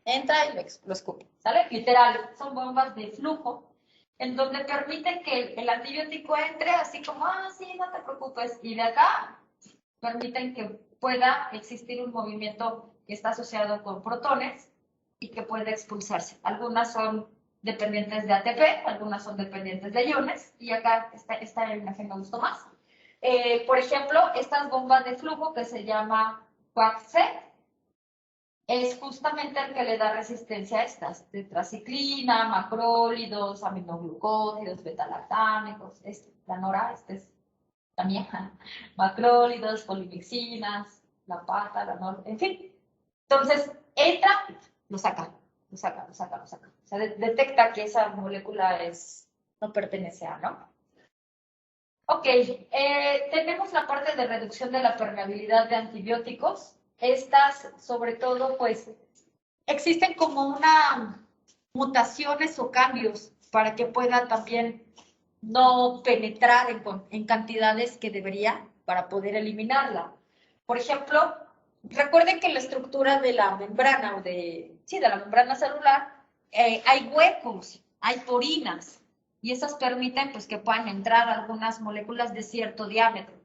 Entra y lo escupe, ¿sale? Literal, son bombas de flujo en donde permiten que el antibiótico entre así como, sí, no te preocupes. Y de acá permiten que pueda existir un movimiento que está asociado con protones y que puede expulsarse. Algunas son dependientes de ATP, algunas son dependientes de iones, y acá esta imagen me gustó más. Por ejemplo, estas bombas de flujo que se llama QuackSet, es justamente el que le da resistencia a estas, tetraciclina, macrólidos, aminoglucósidos, betalactámicos, la nora, es la vieja, macrólidos, polimixinas, la pata, la nora, en fin. Entonces, entra, lo saca. O sea, detecta que esa molécula no pertenece a, ¿no? Ok, tenemos la parte de reducción de la permeabilidad de antibióticos. Estas, sobre todo, pues, existen como mutaciones o cambios para que pueda también no penetrar en cantidades que debería para poder eliminarla. Por ejemplo, recuerden que en la estructura de la membrana de la membrana celular hay huecos, hay porinas y esas permiten pues que puedan entrar algunas moléculas de cierto diámetro.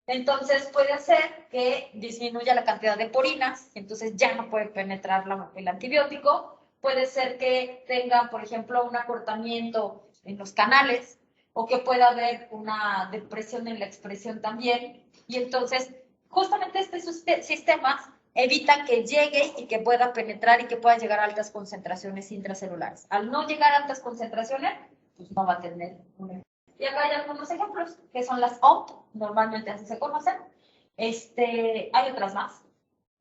Entonces puede ser que disminuya la cantidad de porinas, entonces ya no puede penetrar el antibiótico. Puede ser que tenga, por ejemplo, un acortamiento en los canales o que pueda haber una depresión en la expresión también. Y entonces, justamente estos sistemas evitan que llegue y que pueda penetrar y que pueda llegar a altas concentraciones intracelulares. Al no llegar a altas concentraciones, pues no va a tener un efecto. Y acá hay algunos ejemplos, que son las OMP, normalmente así se conocen. Hay otras más,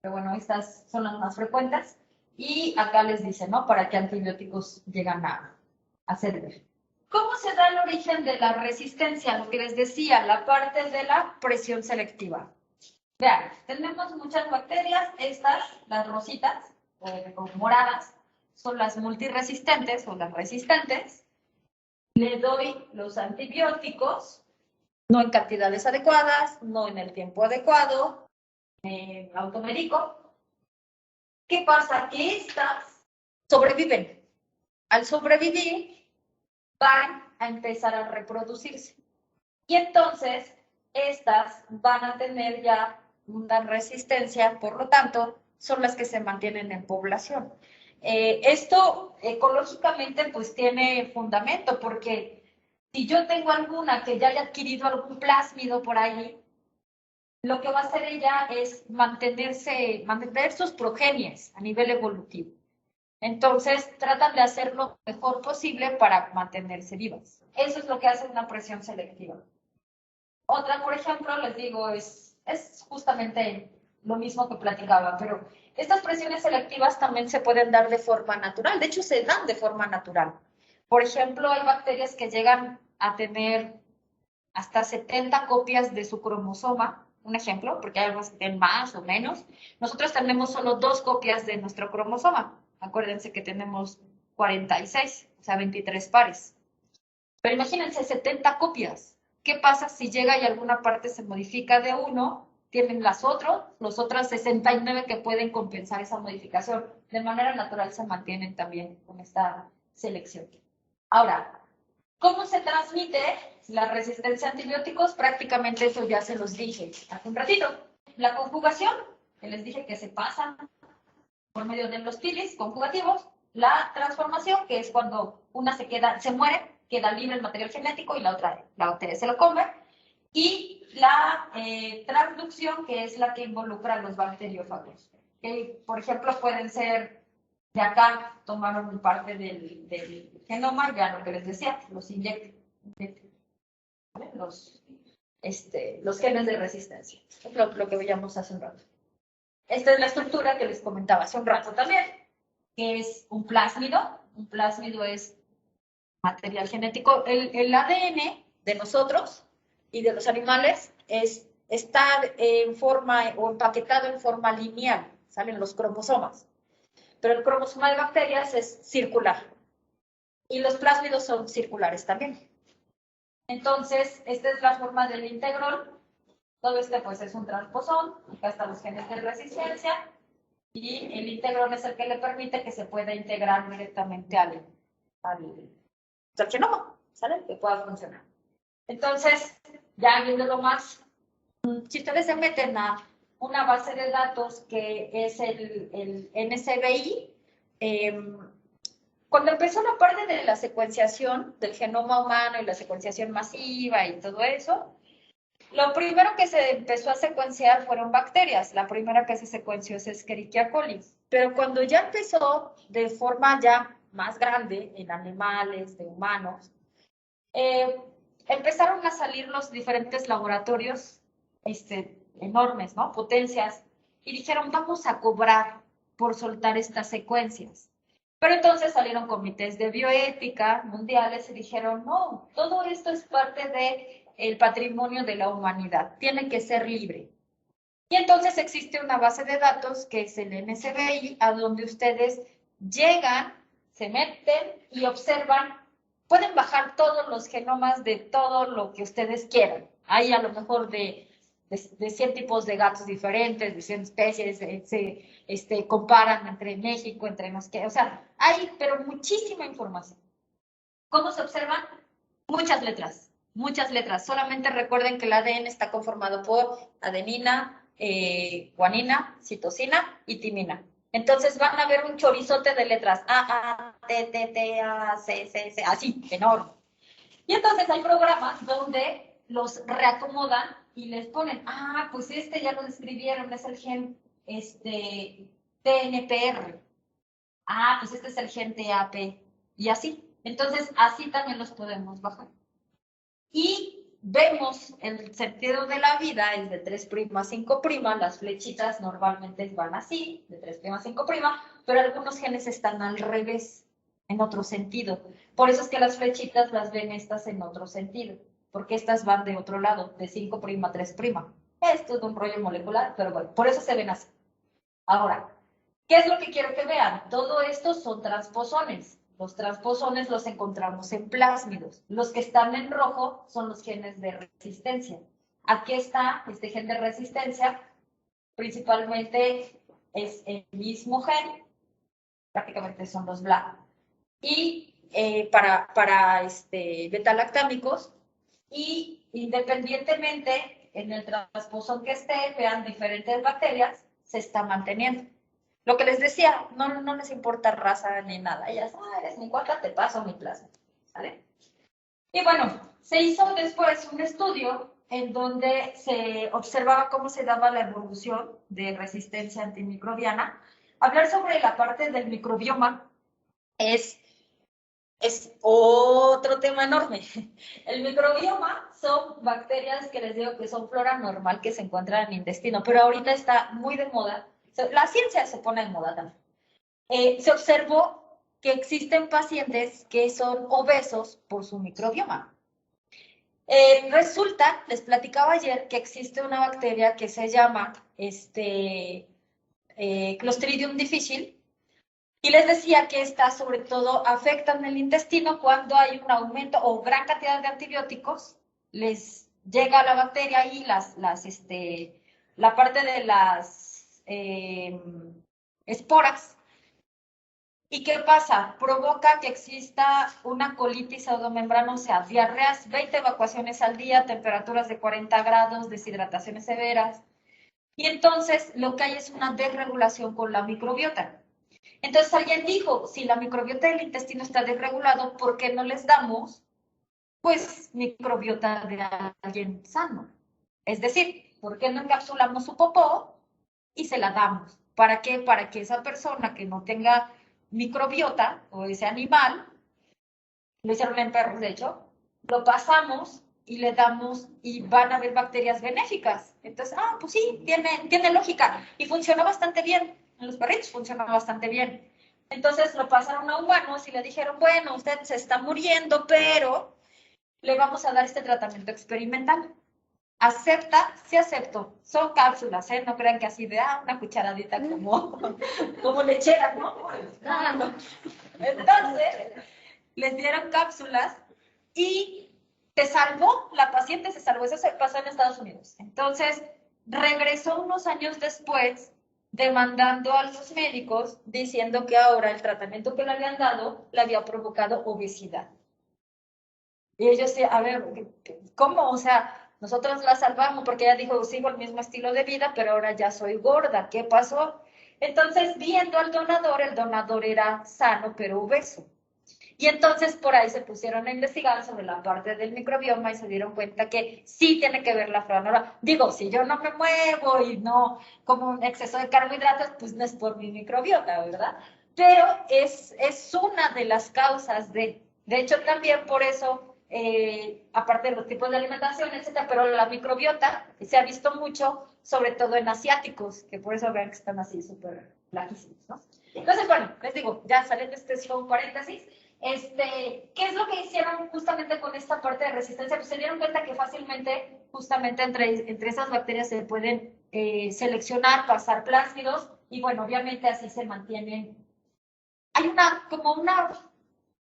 pero bueno, estas son las más frecuentes. Y acá les dice, ¿no? Para qué antibióticos llegan a servir. ¿Cómo se da el origen de la resistencia? Lo que les decía, la parte de la presión selectiva. Vean, tenemos muchas bacterias, estas, las rositas o moradas, son las multiresistentes o las resistentes. Le doy los antibióticos, no en cantidades adecuadas, no en el tiempo adecuado, me automedico. ¿Qué pasa? Que estas sobreviven. Al sobrevivir, van a empezar a reproducirse. Y entonces, estas van a tener ya una resistencia, por lo tanto, son las que se mantienen en población. Esto ecológicamente pues tiene fundamento, porque si yo tengo alguna que ya haya adquirido algún plásmido por ahí, lo que va a hacer ella es mantener sus progenies a nivel evolutivo. Entonces, tratan de hacer lo mejor posible para mantenerse vivas. Eso es lo que hace una presión selectiva. Otra, por ejemplo, les digo, es justamente lo mismo que platicaba, pero estas presiones selectivas también se pueden dar de forma natural. De hecho, se dan de forma natural. Por ejemplo, hay bacterias que llegan a tener hasta 70 copias de su cromosoma, un ejemplo, porque hay algunas que tienen más o menos. Nosotros tenemos solo 2 copias de nuestro cromosoma. Acuérdense que tenemos 46, o sea, 23 pares. Pero imagínense, 70 copias. ¿Qué pasa si llega y alguna parte se modifica de uno? Tienen los otras 69 que pueden compensar esa modificación. De manera natural se mantienen también con esta selección. Ahora, ¿cómo se transmite la resistencia a antibióticos? Prácticamente eso ya se los dije hace un ratito. La conjugación, que les dije que se pasa por medio de los pilis conjugativos. La transformación, que es cuando una se muere, queda libre el material genético y la bacteria se lo come. Y la transducción, que es la que involucra a los bacteriófagos. Que, por ejemplo, pueden ser, de acá tomaron parte del genoma, ya lo que les decía, los inyectan, ¿vale? Los genes de resistencia. Es lo que veíamos hace un rato. Esta es la estructura que les comentaba hace un rato también, que es un plásmido. Un plásmido es material genético. El ADN de nosotros y de los animales está en forma o empaquetado en forma lineal, salen los cromosomas. pero el cromosoma de bacterias es circular. Y los plásmidos son circulares también. Entonces, esta es la forma del integrol. Todo este pues es un transposón. Acá están los genes de resistencia. Y el integrón es el que le permite que se pueda integrar directamente al genoma, ¿sale? Que pueda funcionar. Entonces, ya viéndolo más, si ustedes se meten a una base de datos que es el NCBI, cuando empezó la parte de la secuenciación del genoma humano y la secuenciación masiva y todo eso, lo primero que se empezó a secuenciar fueron bacterias. La primera que se secuenció es Escherichia coli. Pero cuando ya empezó de forma ya más grande, en animales, de humanos, empezaron a salir los diferentes laboratorios enormes, ¿no? Potencias, y dijeron, vamos a cobrar por soltar estas secuencias. Pero entonces salieron comités de bioética mundiales y dijeron, no, todo esto es parte del patrimonio de la humanidad, tiene que ser libre. Y entonces existe una base de datos que es el NCBI, a donde ustedes llegan, se meten y observan, pueden bajar todos los genomas de todo lo que ustedes quieran. Hay a lo mejor de 100 tipos de gatos diferentes, de 100 especies, se comparan entre México, entre no sé qué, o sea, hay pero muchísima información. ¿Cómo se observan? Muchas letras, muchas letras. Solamente recuerden que el ADN está conformado por adenina, guanina, citosina y timina. Entonces van a ver un chorizote de letras A, T, T, T, A, C, C, C, así, enorme. Y entonces hay programas donde los reacomodan y les ponen, pues ya lo describieron, es el gen TNPR. Pues este es el gen TAP. Y así. Entonces, así también los podemos bajar. Y vemos el sentido de la vida es de 3' a 5', las flechitas normalmente van así, de 3' a 5', pero algunos genes están al revés, en otro sentido. Por eso es que las flechitas las ven estas en otro sentido, porque estas van de otro lado, de 5' a 3'. Esto es un rollo molecular, pero bueno, por eso se ven así. Ahora, ¿qué es lo que quiero que vean? Todo esto son transposones. Los transposones los encontramos en plásmidos. Los que están en rojo son los genes de resistencia. Aquí está este gen de resistencia, principalmente es el mismo gen, prácticamente son los blancos. Y para beta-lactámicos, y independientemente en el transposón que esté, vean diferentes bacterias, se está manteniendo. Lo que les decía, no les importa raza ni nada. Ellas, eres mi cuarta, te paso mi plasma. ¿Vale? Y bueno, se hizo después un estudio en donde se observaba cómo se daba la evolución de resistencia antimicrobiana. Hablar sobre la parte del microbioma es otro tema enorme. El microbioma son bacterias que les digo que son flora normal que se encuentran en el intestino, pero ahorita está muy de moda. La ciencia se pone de moda también. Se observó que existen pacientes que son obesos por su microbioma. Resulta, les platicaba ayer, que existe una bacteria que se llama Clostridium difficile, y les decía que esta sobre todo afecta en el intestino cuando hay un aumento o gran cantidad de antibióticos, les llega la bacteria y la parte de las esporas. ¿Y qué pasa? Provoca que exista una colitis pseudomembranosa, diarreas, 20 evacuaciones al día, temperaturas de 40 grados, deshidrataciones severas. Y entonces lo que hay es una desregulación con la microbiota. Entonces alguien dijo, si la microbiota del intestino está desregulado, ¿por qué no les damos, pues, microbiota de alguien sano? Es decir, ¿por qué no encapsulamos su popó y se la damos? ¿Para qué? Para que esa persona que no tenga microbiota, o ese animal, lo hicieron en perros de hecho, lo pasamos y le damos, y van a haber bacterias benéficas. Entonces, pues sí, tiene lógica, y funciona bastante bien. En los perritos funciona bastante bien. Entonces lo pasaron a humanos y le dijeron, bueno, usted se está muriendo, pero le vamos a dar este tratamiento experimental. ¿Acepta? Sí acepto. Son cápsulas, ¿eh? No crean que así de, una cucharadita como lechera, ¿no? No. Entonces, les dieron cápsulas y se salvó, la paciente se salvó. Eso se pasó en Estados Unidos. Entonces, regresó unos años después demandando a los médicos diciendo que ahora el tratamiento que le habían dado le había provocado obesidad. Y ellos, a ver, ¿cómo? O sea, nosotros la salvamos porque ella dijo, sigo el mismo estilo de vida, pero ahora ya soy gorda. ¿Qué pasó? Entonces, viendo al donador, el donador era sano, pero obeso. Y entonces por ahí se pusieron a investigar sobre la parte del microbioma y se dieron cuenta que sí tiene que ver la flora. Digo, si yo no me muevo y no como un exceso de carbohidratos, pues no es por mi microbiota, ¿verdad? Pero es una de las causas de hecho también por eso, aparte de los tipos de alimentación, etcétera, pero la microbiota se ha visto mucho, sobre todo en asiáticos, que por eso vean que están así súper flaquísimos, ¿no? Entonces, bueno, les digo, ya saliendo este slow paréntesis, ¿qué es lo que hicieron justamente con esta parte de resistencia? Pues se dieron cuenta que fácilmente, justamente entre esas bacterias se pueden seleccionar, pasar plásmidos, y bueno, obviamente así se mantienen. Hay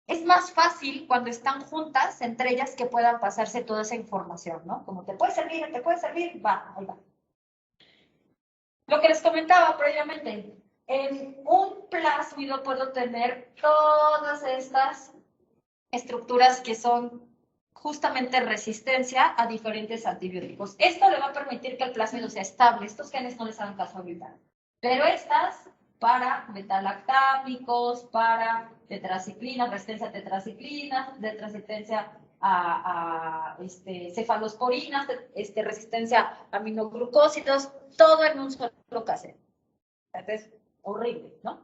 es más fácil cuando están juntas entre ellas que puedan pasarse toda esa información, ¿no? Como te puede servir, va, ahí va. Lo que les comentaba previamente, en un plásmido puedo tener todas estas estructuras que son justamente resistencia a diferentes antibióticos. Esto le va a permitir que el plásmido sea estable. Estos genes no les hagan caso ahorita. Pero estas para betalactámicos, para tetraciclinas, resistencia a tetraciclinas, resistencia a cefalosporinas, resistencia a aminoglucósidos, todo en un solo casete. Es horrible, ¿no?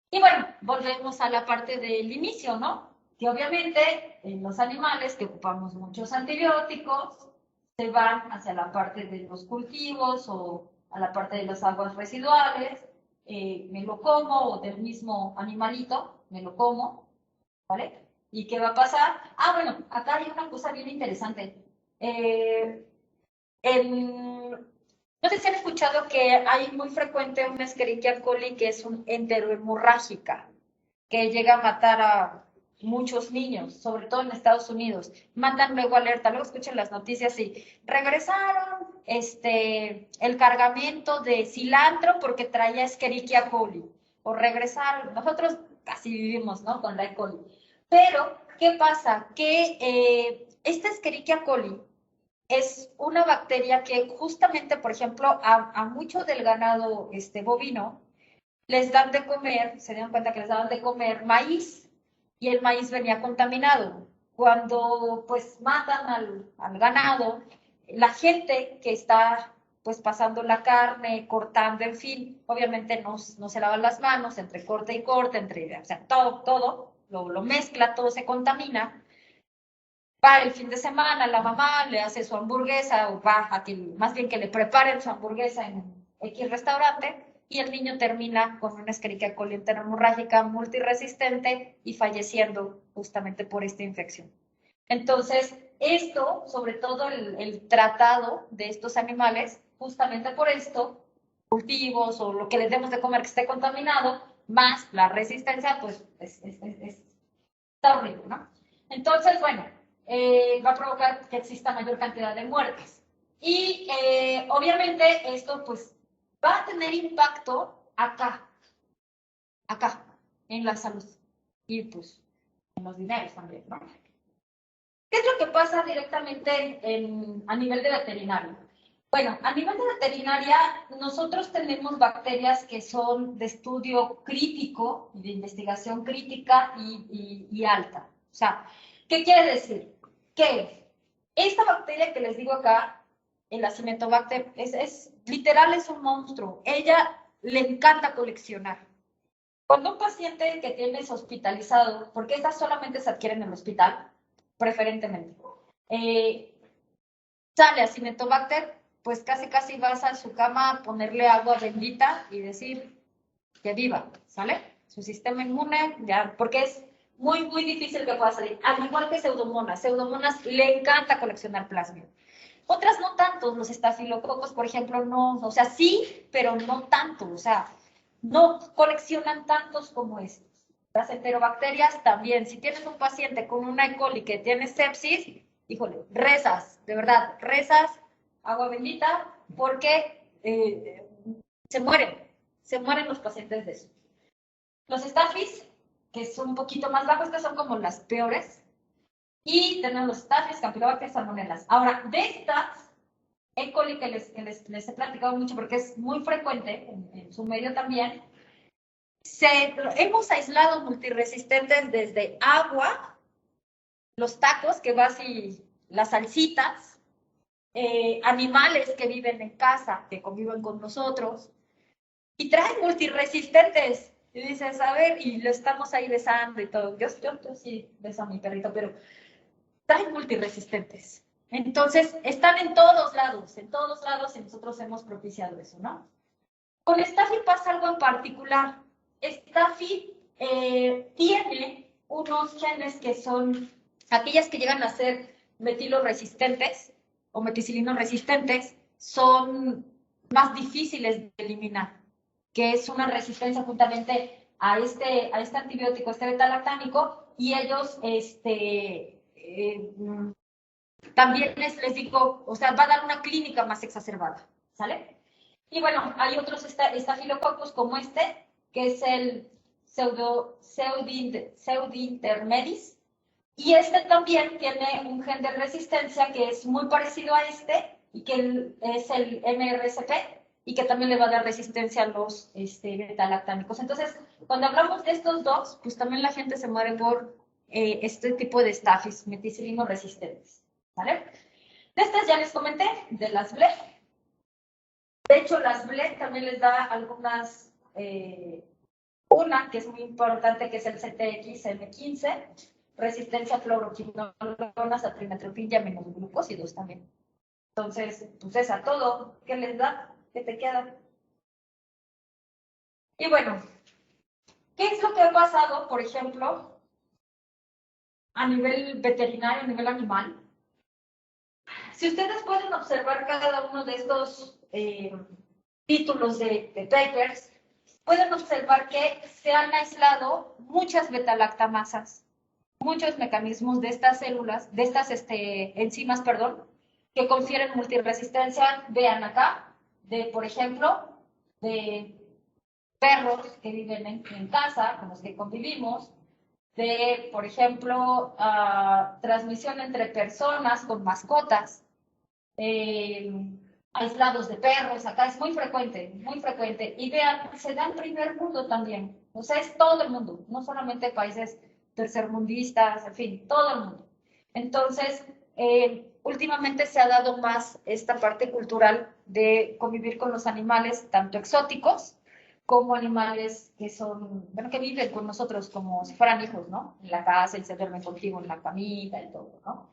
Y bueno, volvemos a la parte del inicio, ¿no? Que obviamente en los animales que ocupamos muchos antibióticos, se van hacia la parte de los cultivos o a la parte de las aguas residuales, me lo como, o del mismo animalito, me lo como, ¿vale? ¿Y qué va a pasar? Bueno, acá hay una cosa bien interesante. No sé si han escuchado que hay muy frecuente una Escherichia coli que es enterohemorrágica, que llega a matar a muchos niños, sobre todo en Estados Unidos. Mandan luego alerta, luego escuchan las noticias y regresaron el cargamento de cilantro porque traía Escherichia coli. O regresaron, nosotros casi vivimos, ¿no? Con la E. coli. Pero, ¿qué pasa? Que esta Escherichia coli es una bacteria que justamente, por ejemplo, a mucho del ganado bovino, les dan de comer, se dieron cuenta que les daban de comer maíz, y el maíz venía contaminado. Cuando pues matan al ganado, la gente que está pues pasando la carne, cortando, en fin, obviamente no se lavan las manos, entre corte y corte, o sea, todo lo mezcla, todo se contamina. Para el fin de semana, la mamá le hace su hamburguesa, o va a que, más bien que le preparen su hamburguesa en X restaurante, y el niño termina con una Escherichia coli enterohemorrágica multiresistente y falleciendo justamente por esta infección. Entonces, esto, sobre todo el tratado de estos animales, justamente por esto, cultivos o lo que les demos de comer que esté contaminado, más la resistencia, pues está horrible, ¿no? Entonces, bueno, va a provocar que exista mayor cantidad de muertes. Y obviamente esto pues va a tener impacto acá, en la salud y pues en los dineros también, ¿no? ¿Qué es lo que pasa directamente a nivel de veterinario? Bueno, a nivel de veterinaria, nosotros tenemos bacterias que son de estudio crítico, de investigación crítica y alta. O sea, ¿qué quiere decir? Que esta bacteria que les digo acá, el Acinetobacter, literal es un monstruo. Ella le encanta coleccionar. Cuando un paciente que tienes hospitalizado, porque estas solamente se adquieren en el hospital, preferentemente, sale Acinetobacter, pues casi vas a su cama a ponerle agua bendita y decir que viva, ¿sale? Su sistema inmune, ya, porque es muy difícil que pueda salir. Al igual que Pseudomonas. Pseudomonas le encanta coleccionar plasma. Otras no tanto, los estafilococos, por ejemplo, no, o sea, sí, pero no tanto, o sea, no coleccionan tantos como estos. Las enterobacterias también, si tienes un paciente con una E. coli que tiene sepsis, híjole, rezas, de verdad, rezas, agua bendita, porque se mueren los pacientes de eso. Los staphy's, que son un poquito más bajos, estas son como las peores, y tenemos los staphy's, campylobacter, salmonelas. Ahora, de estas, E. coli que les he platicado mucho porque es muy frecuente en su medio también, hemos aislado multiresistentes desde agua, los tacos que vas y las salsitas, animales que viven en casa, que conviven con nosotros, y traen multiresistentes. Y dices, a ver, y lo estamos ahí besando y todo. Yo sí beso a mi perrito, pero traen multiresistentes. Entonces, están en todos lados, y nosotros hemos propiciado eso, ¿no? Con Staphy pasa algo en particular. Staphy tiene unos genes que son aquellas que llegan a ser metiloresistentes o meticilinos resistentes, son más difíciles de eliminar, que es una resistencia juntamente a este antibiótico, este beta-lactámico, y ellos también les digo, o sea, va a dar una clínica más exacerbada, ¿sale? Y bueno, hay otros estafilococos como este, que es el Pseudintermedis, y este también tiene un gen de resistencia que es muy parecido a este, y que es el MRSP, y que también le va a dar resistencia a los beta-lactámicos. Entonces, cuando hablamos de estos dos, pues también la gente se muere por este tipo de Staphy's, meticilino resistentes, ¿vale? De estas ya les comenté, de las BLE. De hecho, las BLE también les da algunas, una que es muy importante, que es el CTX-M15, resistencia a fluoroquinolonas, a trimetoprim y aminoglucósidos también. Entonces, pues es a todo. ¿Qué les da? ¿Qué te queda? Y bueno, ¿qué es lo que ha pasado, por ejemplo, a nivel veterinario, a nivel animal? Si ustedes pueden observar cada uno de estos títulos de papers, pueden observar que se han aislado muchas beta-lactamasas, muchos mecanismos de estas células, de estas enzimas, perdón, que confieren multiresistencia. Vean acá, por ejemplo, de perros que viven en casa, con los que convivimos, por ejemplo, transmisión entre personas con mascotas, aislados de perros, acá es muy frecuente, y vean, se da en primer mundo también, o sea, es todo el mundo, no solamente países tercermundistas, en fin, todo el mundo. Entonces, últimamente se ha dado más esta parte cultural de convivir con los animales, tanto exóticos, como animales que son, bueno, que viven con nosotros como si fueran hijos, ¿no? En la casa, y se duermen contigo en la camita y todo, ¿no?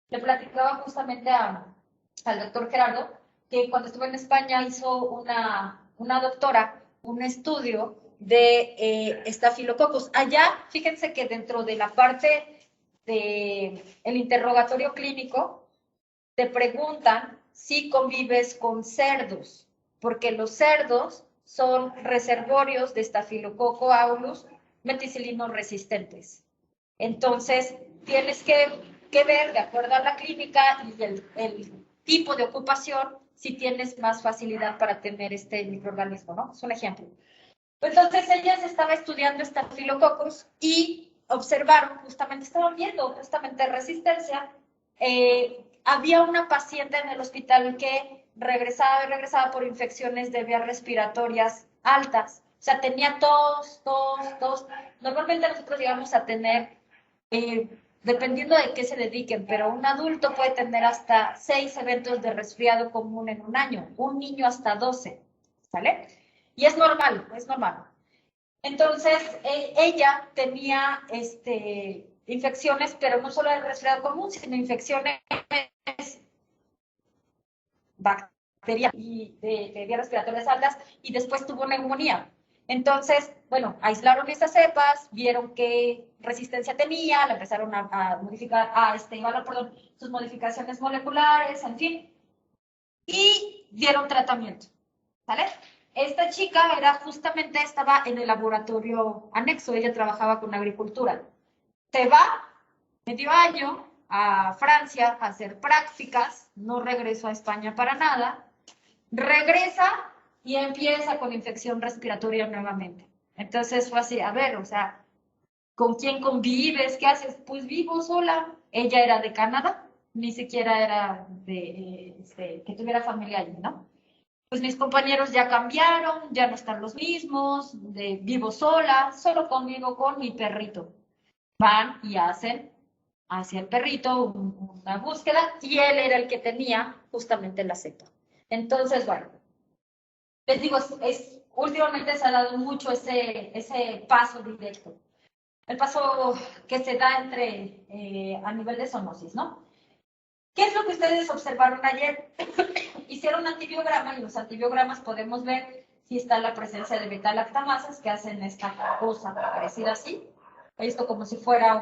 Le platicaba justamente al doctor Gerardo, que cuando estuve en España hizo una doctora un estudio de estafilococos. Allá, fíjense que dentro de la parte del interrogatorio clínico, te preguntan si convives con cerdos, porque los cerdos son reservorios de Staphylococcus aureus meticilinos resistentes. Entonces, tienes que ver, de acuerdo a la clínica y el tipo de ocupación, si tienes más facilidad para tener este microorganismo, ¿no? Es un ejemplo. Entonces, ella se estaba estudiando Staphylococcus y observaron, estaban viendo justamente resistencia. Había una paciente en el hospital que regresaba por infecciones de vías respiratorias altas. O sea, tenía tos. Normalmente nosotros llegamos a tener, dependiendo de qué se dediquen, pero un adulto puede tener hasta 6 eventos de resfriado común en un año, un niño hasta 12, ¿sale? Y es normal. Entonces, ella tenía infecciones, pero no solo de resfriado común, sino infecciones bacterianas y de vías respiratorias altas, y después tuvo neumonía. Entonces, bueno, aislaron estas cepas, vieron qué resistencia tenía, la empezaron a modificar, evaluar, sus modificaciones moleculares, en fin, y dieron tratamiento, ¿sale? Esta chica estaba en el laboratorio anexo, ella trabajaba con agricultura. Se va medio año a Francia a hacer prácticas, no regresó a España para nada, regresa y empieza con infección respiratoria nuevamente. Entonces fue así, a ver, o sea, ¿con quién convives? ¿Qué haces? Pues vivo sola. Ella era de Canadá, ni siquiera era de que tuviera familia allí, ¿no? Pues mis compañeros ya cambiaron, ya no están los mismos, vivo sola, solo convivo con mi perrito. Van y hacen hacia el perrito una búsqueda y él era el que tenía justamente la cepa. Entonces, bueno, les digo, últimamente se ha dado mucho ese paso directo. El paso que se da a nivel de zoonosis, ¿no? ¿Qué es lo que ustedes observaron ayer? Hicieron un antibiograma y en los antibiogramas podemos ver si está la presencia de beta-lactamasas que hacen esta cosa parecida así. Esto como si fuera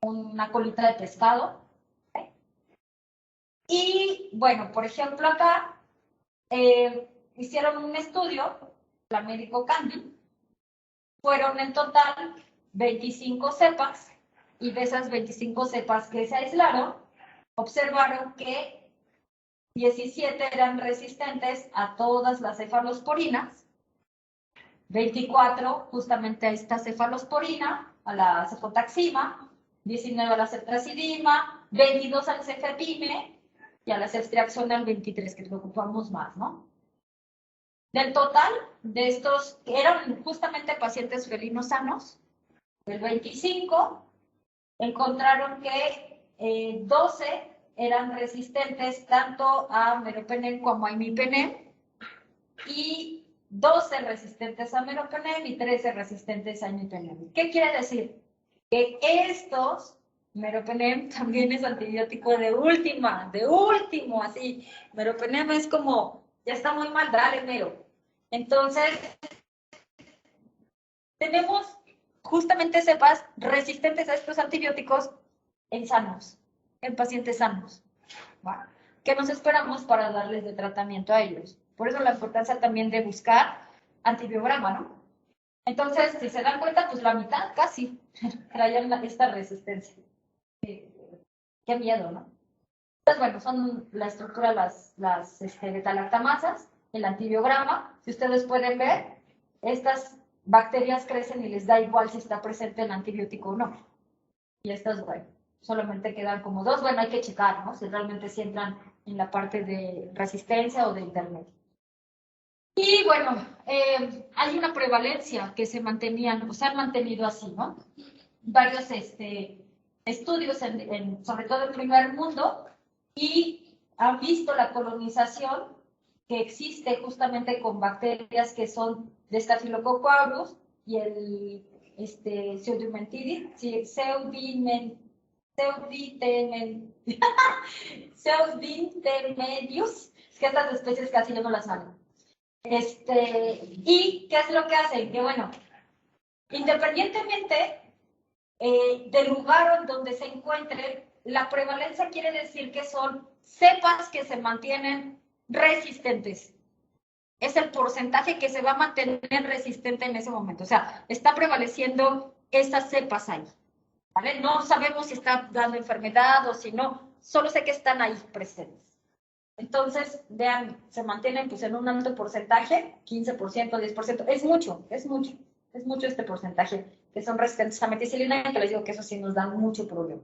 una colita de pescado. Y bueno, por ejemplo acá hicieron un estudio, la médico Candy, fueron en total 25 cepas y de esas 25 cepas que se aislaron, observaron que 17 eran resistentes a todas las cefalosporinas, 24 justamente a esta cefalosporina, a la cefotaxima, 19 a la ceftazidima, 22 al cefepime y a la ceftriaxona al 23, que lo ocupamos más, ¿no? Del total de estos, que eran justamente pacientes felinos sanos, del 25, encontraron que 12 eran resistentes tanto a meropenem como a imipenem y 12 resistentes a meropenem y 13 resistentes a imipenem. ¿Qué quiere decir? Que estos, meropenem también es antibiótico de último, así. Meropenem es como, ya está muy mal, dale mero. Entonces, tenemos justamente cepas resistentes a estos antibióticos en sanos, en pacientes sanos. Bueno, ¿qué nos esperamos para darles de tratamiento a ellos? Por eso la importancia también de buscar antibiograma, ¿no? Entonces, si se dan cuenta, pues la mitad casi traían esta resistencia. Qué miedo, ¿no? Entonces, bueno, son la estructura, las beta-lactamasas, el antibiograma. Si ustedes pueden ver, estas bacterias crecen y les da igual si está presente el antibiótico o no. Y estas, bueno, solamente quedan como dos. Bueno, hay que checar, ¿no? Si realmente sí entran en la parte de resistencia o de intermedio. Y bueno, hay una prevalencia que se mantenían, o se han mantenido así, ¿no? Varios estudios, sobre todo en primer mundo, y han visto la colonización que existe justamente con bacterias que son de Staphylococcus aureus y el Pseuditemedius, es que estas especies casi yo no las manejo. ¿Y qué es lo que hacen? Que bueno, independientemente del lugar donde se encuentren, la prevalencia quiere decir que son cepas que se mantienen resistentes. Es el porcentaje que se va a mantener resistente en ese momento. O sea, está prevaleciendo esas cepas ahí. ¿Vale? No sabemos si está dando enfermedad o si no, solo sé que están ahí presentes. Entonces, vean, se mantienen pues en un alto porcentaje, 15%, 10%, es mucho este porcentaje, que son resistentes a meticilina, que les digo que eso sí nos da mucho problema.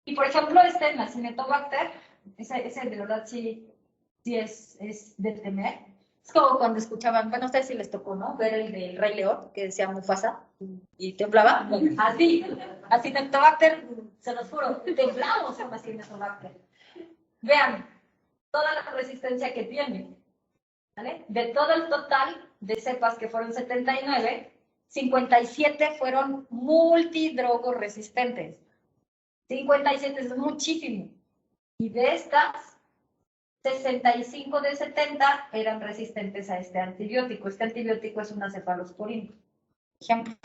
Y por ejemplo, en la Acinetobacter, ese de verdad sí es de temer. Es como cuando escuchaban, bueno, a ustedes sí les tocó, ¿no? Ver el del Rey León, que decía Mufasa, y temblaba. Así, Acinetobacter, se los juro, temblamos con Acinetobacter. Vean, toda la resistencia que tiene, ¿vale? De todo el total de cepas que fueron 79, 57 fueron multidrogos resistentes. 57 es muchísimo. Y de estas, 65 de 70 eran resistentes a este antibiótico. Este antibiótico es una cefalosporina. Ejemplo.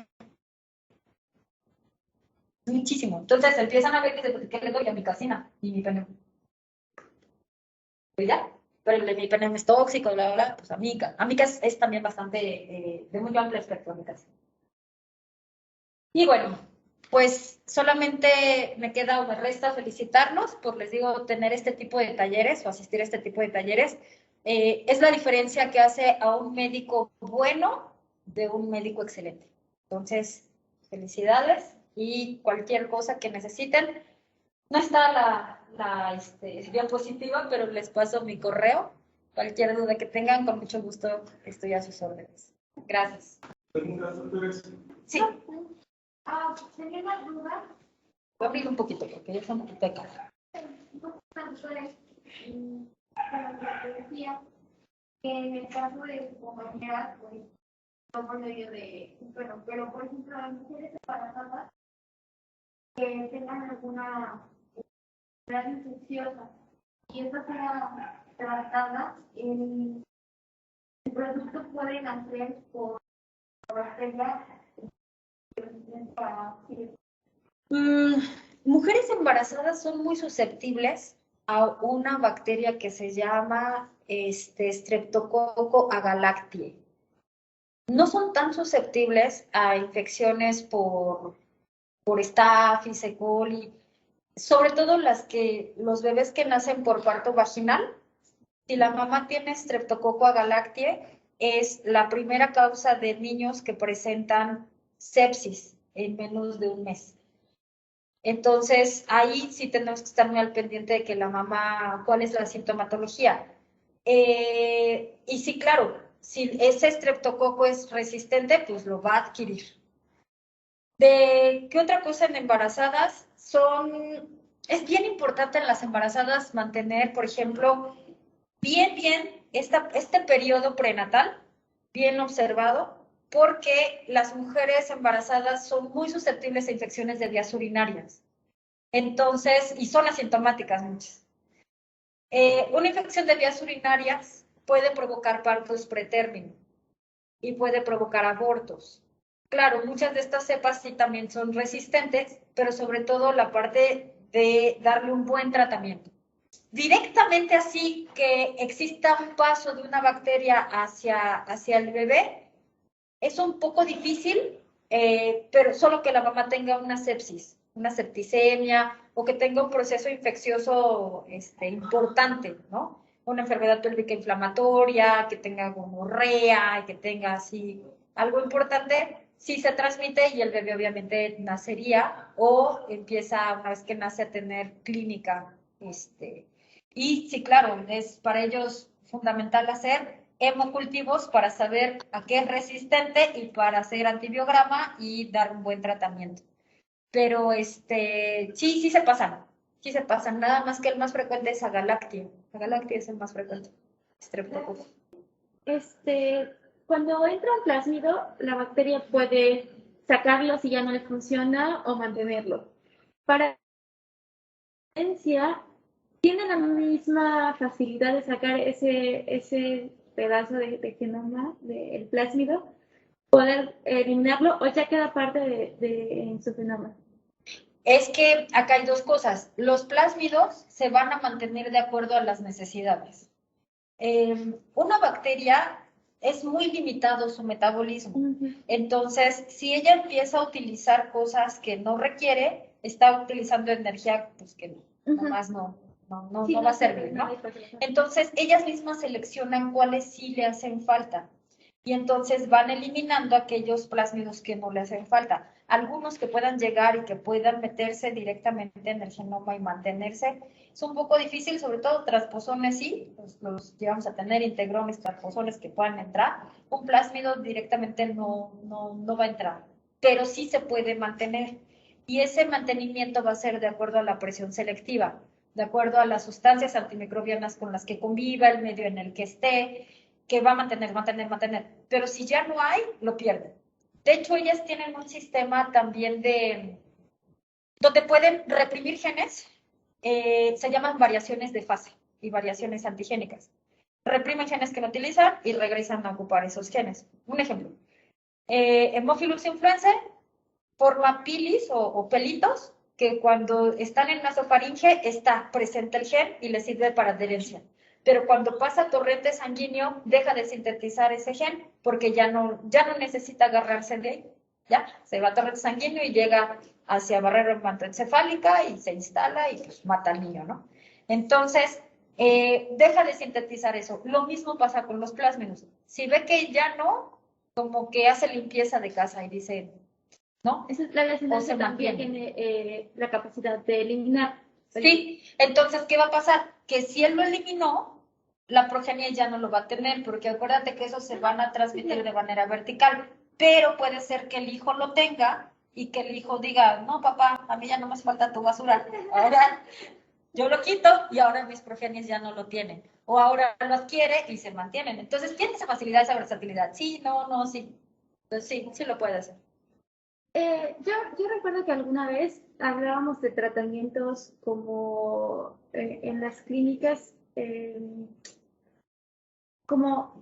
Muchísimo. Entonces empiezan a ver que le doy a mi casina y mi peneo. ya, pero el imipenem es tóxico, bla, bla, bla, pues Amicas es también bastante de muy amplio espectro, Amicas. Y bueno, pues solamente me queda o me resta felicitarlos por, les digo, tener este tipo de talleres o asistir a este tipo de talleres. Es la diferencia que hace a un médico bueno de un médico excelente. Entonces, felicidades y cualquier cosa que necesiten. No está la diapositiva, pero les paso mi correo. Cualquier duda que tengan, con mucho gusto estoy a sus órdenes. Gracias. ¿Preguntas, doctores? Sí. Tenía una duda. Voy a abrir un poquito porque ya está un poquito de calor. Decía que en el caso de su compañera, pues, no por medio de, bueno, pero por ejemplo, las mujeres embarazadas que tengan alguna enfermedad infecciosa y esta sea tratada, el producto puede nacer por bacteria resistente Mujeres embarazadas son muy susceptibles a una bacteria que se llama Streptococcus agalactiae. No son tan susceptibles a infecciones por Staphylococcus, E. coli, sobre todo los bebés que nacen por parto vaginal. Si la mamá tiene Streptococcus agalactiae, es la primera causa de niños que presentan sepsis en menos de un mes. Entonces, ahí sí tenemos que estar muy al pendiente de que la mamá, cuál es la sintomatología. Y sí, claro, si ese estreptococo es resistente, pues lo va a adquirir. ¿De qué otra cosa en embarazadas? Es bien importante en las embarazadas mantener, por ejemplo, bien este periodo prenatal, bien observado, porque las mujeres embarazadas son muy susceptibles a infecciones de vías urinarias. Entonces, y son asintomáticas muchas. Una infección de vías urinarias puede provocar partos pretérmino y puede provocar abortos. Claro, muchas de estas cepas sí también son resistentes, pero sobre todo la parte de darle un buen tratamiento. Directamente así que exista un paso de una bacteria hacia el bebé, es un poco difícil, pero solo que la mamá tenga una sepsis, una septicemia, o que tenga un proceso infeccioso importante, ¿no? Una enfermedad pélvica inflamatoria, que tenga gonorrea, que tenga así algo importante, sí se transmite y el bebé obviamente nacería o empieza una vez que nace a tener clínica. Y sí, claro, es para ellos fundamental hacer hemocultivos para saber a qué es resistente y para hacer antibiograma y dar un buen tratamiento. Pero sí se pasan, nada más que el más frecuente es Agalactia. Agalactia es el más frecuente. Streptococcus. Cuando entra un plásmido, la bacteria puede sacarlo si ya no le funciona o mantenerlo. Para la evidencia, tiene la misma facilidad de sacar ese pedazo de genoma del plásmido, poder eliminarlo o ya queda parte de su genoma. Es que acá hay dos cosas. Los plásmidos se van a mantener de acuerdo a las necesidades. Una bacteria es muy limitado su metabolismo. Entonces, si ella empieza a utilizar cosas que no requiere, está utilizando energía pues que nomás no va a servir, ¿no? Entonces, ellas mismas seleccionan cuáles sí le hacen falta. Y entonces van eliminando aquellos plásmidos que no le hacen falta. Algunos que puedan llegar y que puedan meterse directamente en el genoma y mantenerse, es un poco difícil, sobre todo transposones sí, los llevamos a tener integrones, transposones que puedan entrar. Un plásmido directamente no va a entrar, pero sí se puede mantener. Y ese mantenimiento va a ser de acuerdo a la presión selectiva, de acuerdo a las sustancias antimicrobianas con las que conviva, el medio en el que esté, que va a mantener. Pero si ya no hay, lo pierden. De hecho, ellas tienen un sistema también donde pueden reprimir genes, se llaman variaciones de fase y variaciones antigénicas. Reprimen genes que no utilizan y regresan a ocupar esos genes. Un ejemplo, Haemophilus influenzae forma pilis o pelitos que cuando están en nasofaringe está presente el gen y les sirve para adherencia. pero cuando pasa a torrente sanguíneo, deja de sintetizar ese gen, porque ya no necesita agarrarse de ahí, ya, se va a torrente sanguíneo y llega hacia barrera hematoencefálica y se instala y pues mata al niño, ¿no? Entonces, deja de sintetizar eso. Lo mismo pasa con los plásmidos. Si ve que ya no, como que hace limpieza de casa y dice, ¿no? Esa es la O se resonancia también mantiene. tiene la capacidad de eliminar. Sí, entonces, ¿qué va a pasar? Que si él lo eliminó, la progenie ya no lo va a tener, porque acuérdate que esos se van a transmitir de manera vertical, pero puede ser que el hijo lo tenga y que el hijo diga, no, papá, a mí ya no me hace falta tu basura, ahora yo lo quito y ahora mis progenies ya no lo tienen, o ahora lo adquiere y se mantienen. Entonces, ¿tiene esa facilidad, esa versatilidad? Sí, no, sí. Entonces, sí lo puede hacer. Yo recuerdo que alguna vez hablábamos de tratamientos como en las clínicas, como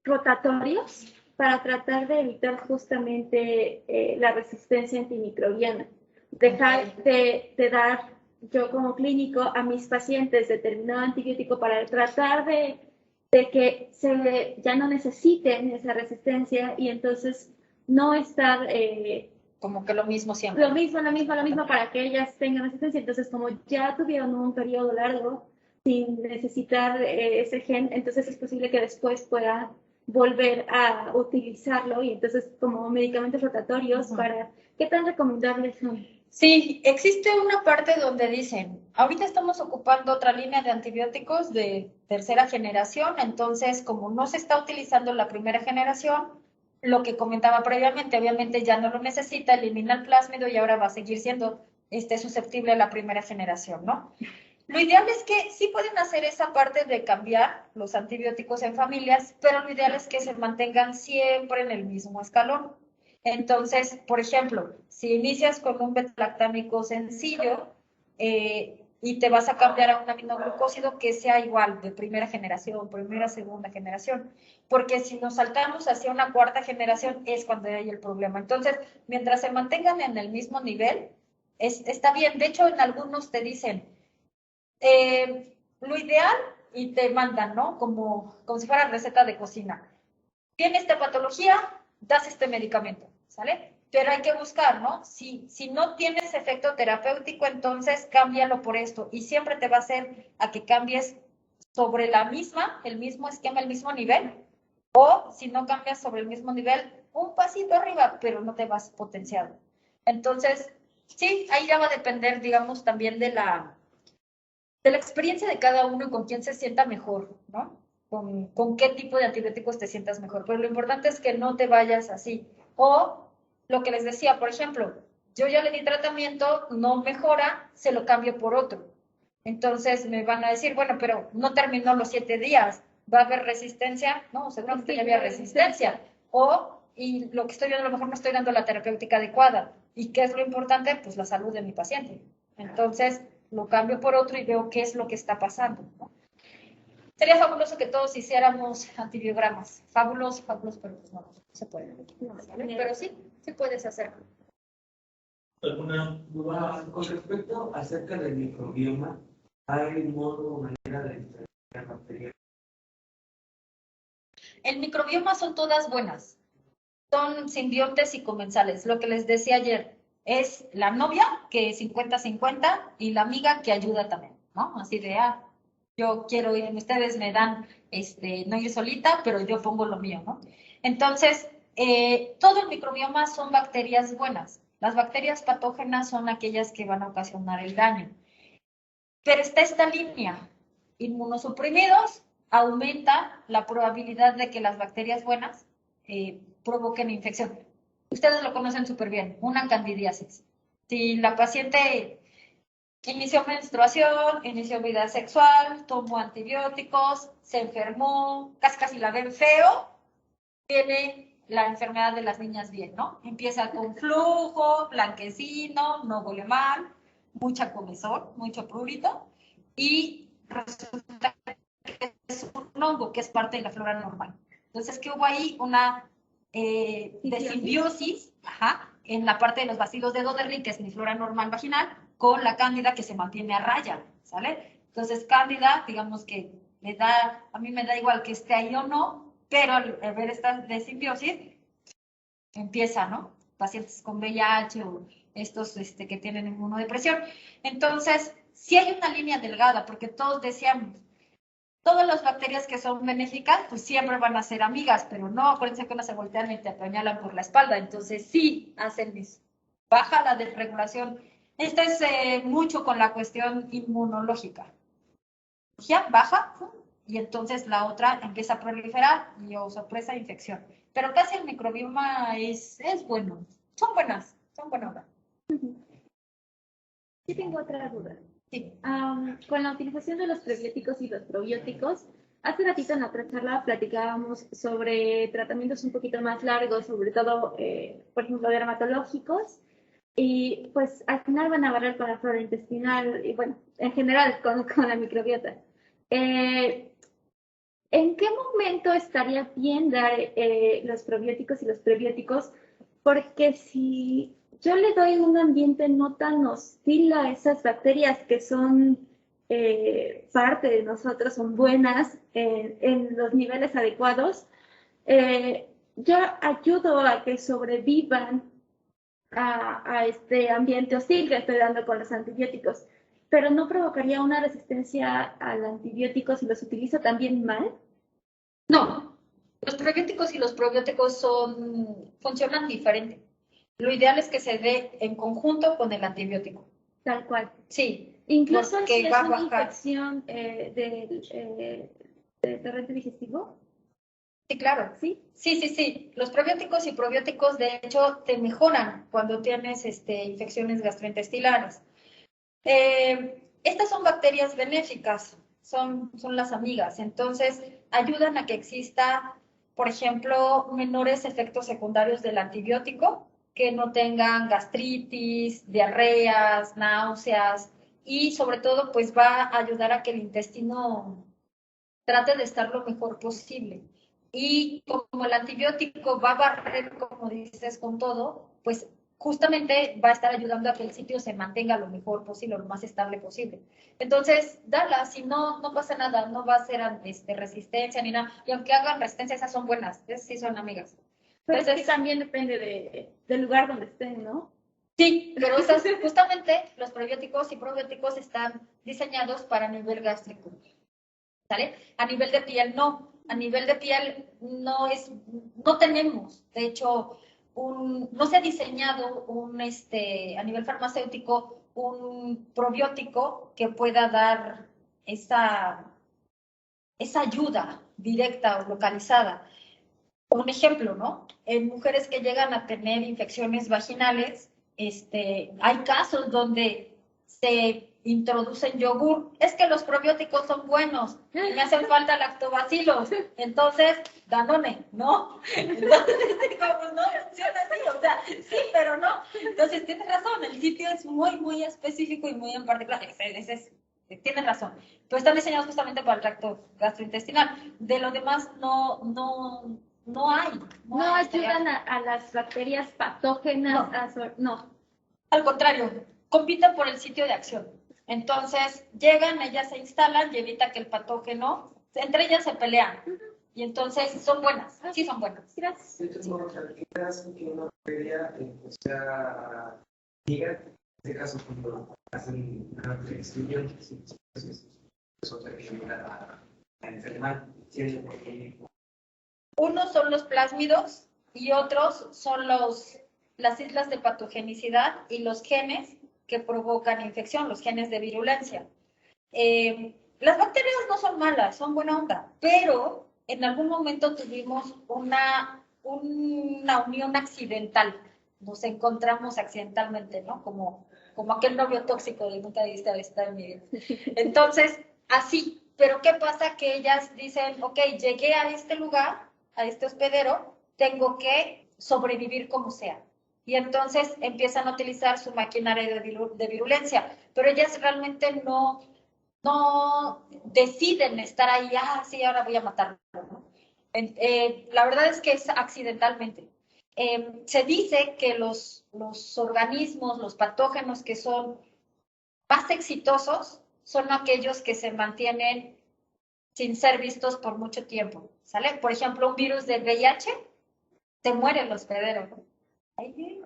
rotatorios para tratar de evitar justamente la resistencia antimicrobiana. Dejar de dar yo como clínico a mis pacientes determinado antibiótico para tratar de que ya no necesiten esa resistencia y entonces no estar como que lo mismo siempre. lo mismo para que ellas tengan resistencia. Entonces, como ya tuvieron un periodo largo sin necesitar ese gen, entonces es posible que después pueda volver a utilizarlo y entonces como medicamentos rotatorios para, ¿qué tan recomendables son? Sí, existe una parte donde dicen, ahorita estamos ocupando otra línea de antibióticos de tercera generación, entonces como no se está utilizando la primera generación, lo que comentaba previamente, obviamente ya no lo necesita, elimina el plásmido y ahora va a seguir siendo susceptible a la primera generación, ¿no? Lo ideal es que sí pueden hacer esa parte de cambiar los antibióticos en familias, pero lo ideal es que se mantengan siempre en el mismo escalón. Entonces, por ejemplo, si inicias con un beta-lactámico sencillo y te vas a cambiar a un aminoglucósido que sea igual, de primera generación, primera, segunda generación, porque si nos saltamos hacia una cuarta generación es cuando hay el problema. Entonces, mientras se mantengan en el mismo nivel, está bien. De hecho, en algunos te dicen, lo ideal, y te mandan, ¿no? Como si fuera receta de cocina. Tiene esta patología, das este medicamento, ¿sale? Pero hay que buscar, ¿no? Si no tienes efecto terapéutico, entonces cámbialo por esto. Y siempre te va a hacer a que cambies sobre el mismo esquema, el mismo nivel. O si no cambias sobre el mismo nivel, un pasito arriba, pero no te vas potenciado. Entonces, sí, ahí ya va a depender, digamos, también de la experiencia de cada uno y con quién se sienta mejor, ¿no? Con qué tipo de antibióticos te sientas mejor. Pero lo importante es que no te vayas así. O lo que les decía, por ejemplo, yo ya le di tratamiento, no mejora, se lo cambio por otro. Entonces me van a decir, bueno, pero no terminó los 7 días, ¿va a haber resistencia? No, seguramente ya había resistencia. Y lo que estoy viendo, a lo mejor no estoy dando la terapéutica adecuada. ¿Y qué es lo importante? Pues la salud de mi paciente. Entonces, lo cambio por otro y veo qué es lo que está pasando, ¿no? Sería fabuloso que todos hiciéramos antibiogramas. Fabuloso, pero pues no se puede. ¿Vale? Pero sí puedes hacerlo. ¿Alguna duda con respecto acerca del microbioma? ¿Hay modo o manera de extraer bacterias? El microbioma son todas buenas. Son simbiontes y comensales. Lo que les decía ayer es la novia, que es 50-50, y la amiga que ayuda también, ¿no? Así de, yo quiero ir, ustedes me dan, no ir solita, pero yo pongo lo mío, ¿no? Entonces, todo el microbioma son bacterias buenas. Las bacterias patógenas son aquellas que van a ocasionar el daño. Pero está esta línea. Inmunosuprimidos aumenta la probabilidad de que las bacterias buenas provoquen infección. Ustedes lo conocen súper bien, una candidiasis. Si la paciente inició menstruación, inició vida sexual, tomó antibióticos, se enfermó, casi la ven feo, viene la enfermedad de las niñas bien, ¿no? Empieza con flujo, blanquecino, no huele mal, mucha comezón, mucho prurito, y resulta que es un hongo que es parte de la flora normal. Entonces, ¿qué hubo ahí? Una de simbiosis, en la parte de los bacilos de Doderli, que es mi flora normal vaginal, con la cándida que se mantiene a raya, ¿sale? Entonces, cándida, digamos que a mí me da igual que esté ahí o no, pero al ver esta de simbiosis, empieza, ¿no? Pacientes con VIH o estos que tienen inmunodepresión. Entonces, sí hay una línea delgada, porque todos decíamos, todas las bacterias que son benéficas, pues siempre van a ser amigas, pero no, acuérdense que no se voltean y te apuñalan por la espalda, entonces sí hacen eso. Baja la desregulación. Esto es mucho con la cuestión inmunológica. Ya baja, y entonces la otra empieza a proliferar y, oh sorpresa, infección. Pero casi el microbioma es bueno. Son buenas. Sí tengo otra duda. Sí. Con la utilización de los prebióticos y los probióticos, hace ratito en la otra charla platicábamos sobre tratamientos un poquito más largos, sobre todo, por ejemplo, dermatológicos, y pues al final van a barrer con la flora intestinal y bueno, en general con la microbiota. ¿En qué momento estaría bien dar los probióticos y los prebióticos? Porque si yo le doy un ambiente no tan hostil a esas bacterias que son parte de nosotros, son buenas en los niveles adecuados, yo ayudo a que sobrevivan a este ambiente hostil que estoy dando con los antibióticos, pero no provocaría una resistencia al antibiótico si los utilizo también mal. No, los prebióticos y los probióticos funcionan diferente. Lo ideal es que se dé en conjunto con el antibiótico. Tal cual. Sí. Incluso si es va a una bajar. infección del torrente digestivo. Sí, claro. ¿Sí? Sí. Los probióticos y probióticos, de hecho, te mejoran cuando tienes infecciones gastrointestinales. Estas son bacterias benéficas, son las amigas. Entonces, ayudan a que exista, por ejemplo, menores efectos secundarios del antibiótico, que no tengan gastritis, diarreas, náuseas, y sobre todo, pues va a ayudar a que el intestino trate de estar lo mejor posible. Y como el antibiótico va a barrer, como dices, con todo, pues justamente va a estar ayudando a que el sitio se mantenga lo mejor posible, lo más estable posible. Entonces, dala, si no pasa nada, no va a ser resistencia ni nada. Y aunque hagan resistencia, esas son buenas, esas sí son amigas. Pero entonces, es que también depende del lugar donde estén, ¿no? Sí, pero esas, justamente los probióticos y probióticos están diseñados para nivel gástrico. ¿Sale? A nivel de piel no. A nivel de piel no tenemos. De hecho, no se ha diseñado a nivel farmacéutico un probiótico que pueda dar esa ayuda directa o localizada. Un ejemplo, ¿no? En mujeres que llegan a tener infecciones vaginales, hay casos donde se introducen yogur. Es que los probióticos son buenos y me hacen falta lactobacilos. Entonces, Danone, ¿no? Entonces, pues no funciona así, o sea, sí, pero no. Entonces, tienes razón, el sitio es muy, muy específico y muy en particular. Tienes razón. Pero están diseñados justamente para el tracto gastrointestinal. De lo demás, no hay. No ayudan a las bacterias patógenas. No. Al contrario, compiten por el sitio de acción. Entonces, llegan, ellas se instalan y evita que el patógeno, entre ellas se pelean. Y entonces son buenas, sí son buenas. Gracias. ¿Qué hace que una bacteria sea amiga? En este caso, cuando hacen una extinción, eso te ayuda a enfermar. Unos son los plásmidos y otros son las islas de patogenicidad y los genes que provocan infección, los genes de virulencia. Las bacterias no son malas, son buena onda, pero en algún momento tuvimos una unión accidental. Nos encontramos accidentalmente, ¿no? Como aquel novio tóxico de nunca diste esta en mi vida. Entonces, así. Pero ¿qué pasa? Que ellas dicen, ok, llegué a este lugar, a este hospedero, tengo que sobrevivir como sea. Y entonces empiezan a utilizar su maquinaria de virulencia, pero ellas realmente no deciden estar ahí, sí, ahora voy a matarlo, ¿no? La verdad es que es accidentalmente. Se dice que los organismos, los patógenos que son más exitosos, son aquellos que se mantienen sin ser vistos por mucho tiempo, ¿sale? Por ejemplo, un virus del VIH, se muere el hospedero, ¿no? Ahí,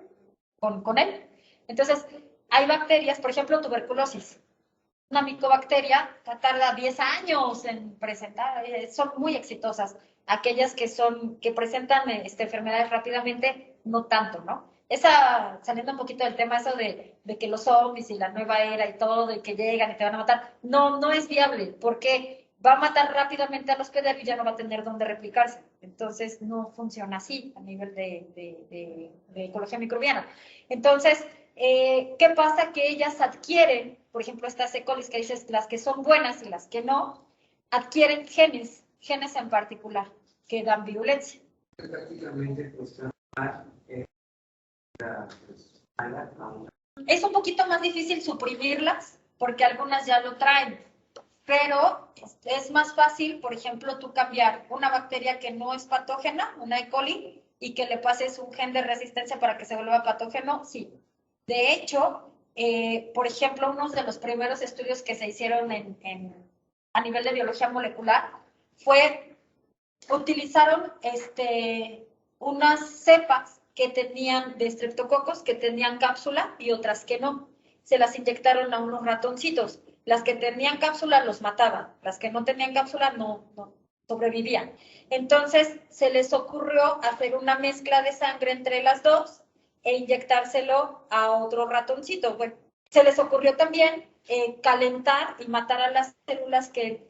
con él. Entonces, hay bacterias, por ejemplo, tuberculosis. Una micobacteria tarda 10 años en presentar, son muy exitosas. Aquellas que presentan enfermedades rápidamente, no tanto, ¿no? Saliendo un poquito del tema, eso de que los zombies y la nueva era y todo, y que llegan y te van a matar, no es viable, porque va a matar rápidamente al hospedero y ya no va a tener dónde replicarse. Entonces, no funciona así a nivel de ecología microbiana. Entonces, ¿qué pasa? Que ellas adquieren, por ejemplo, estas E. coli que dices, las que son buenas y las que no, adquieren genes en particular, que dan virulencia. Prácticamente, pues, es un poquito más difícil suprimirlas, porque algunas ya lo traen, pero es más fácil, por ejemplo, tú cambiar una bacteria que no es patógena, una E. coli, y que le pases un gen de resistencia para que se vuelva patógeno, sí. De hecho, por ejemplo, uno de los primeros estudios que se hicieron a nivel de biología molecular utilizaron unas cepas que tenían de streptococos, que tenían cápsula y otras que no. Se las inyectaron a unos ratoncitos. Las que tenían cápsula los mataban, las que no tenían cápsula no sobrevivían. Entonces se les ocurrió hacer una mezcla de sangre entre las dos e inyectárselo a otro ratoncito. Bueno, se les ocurrió también calentar y matar a las células que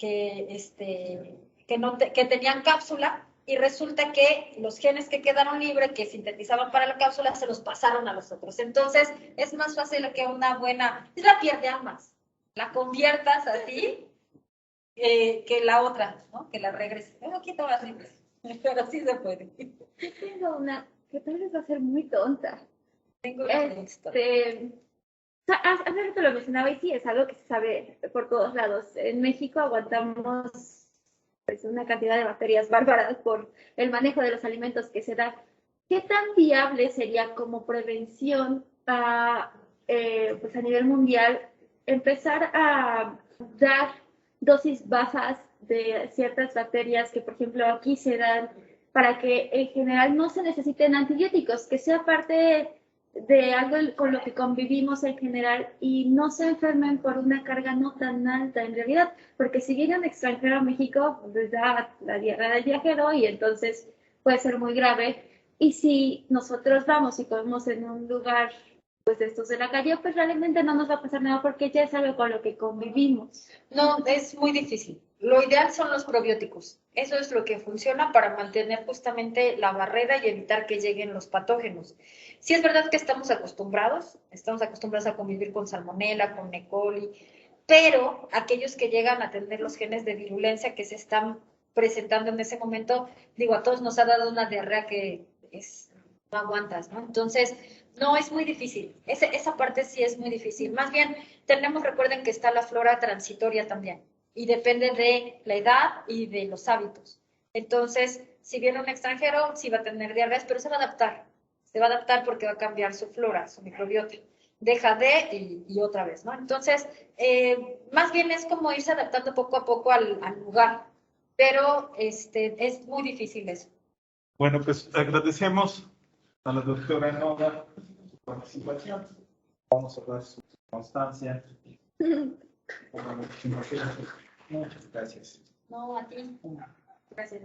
tenían cápsula, y resulta que los genes que quedaron libres, que sintetizaban para la cápsula, se los pasaron a los otros. Entonces, es más fácil que una buena, es la pierde ambas, la conviertas así, que la otra, ¿no? Que la regreses. Aquí te vas a regresar, pero sí se puede. Yo tengo una que tal vez va a ser muy tonta. Tengo una hace rato lo mencionaba y sí, es algo que se sabe por todos lados. En México aguantamos pues, una cantidad de bacterias bárbaras por el manejo de los alimentos que se da. ¿Qué tan viable sería como prevención pues a nivel mundial empezar a dar dosis bajas de ciertas bacterias que, por ejemplo, aquí se dan para que en general no se necesiten antibióticos, que sea parte de algo con lo que convivimos en general y no se enfermen por una carga no tan alta en realidad, porque si viene un extranjero a México, pues da la diarrea del viajero y entonces puede ser muy grave. Y si nosotros vamos y comemos en un lugar pues de estos de la calle, pues realmente no nos va a pasar nada porque ya es algo con lo que convivimos. No, es muy difícil. Lo ideal son los probióticos. Eso es lo que funciona para mantener justamente la barrera y evitar que lleguen los patógenos. Sí es verdad que estamos acostumbrados a convivir con salmonela, con E. coli, pero aquellos que llegan a tener los genes de virulencia que se están presentando en ese momento, digo, a todos nos ha dado una diarrea que no aguantas, ¿no? Entonces, no, es muy difícil. Esa parte sí es muy difícil. Más bien, recuerden que está la flora transitoria también. Y depende de la edad y de los hábitos. Entonces, si viene un extranjero, sí va a tener diarreas, pero se va a adaptar. Se va a adaptar porque va a cambiar su flora, su microbiota. Deja de y otra vez, ¿no? Entonces, más bien es como irse adaptando poco a poco al lugar. Pero es muy difícil eso. Bueno, pues agradecemos a la doctora Noda su participación. Vamos a dar su constancia. Muchas gracias. No, a ti. Gracias.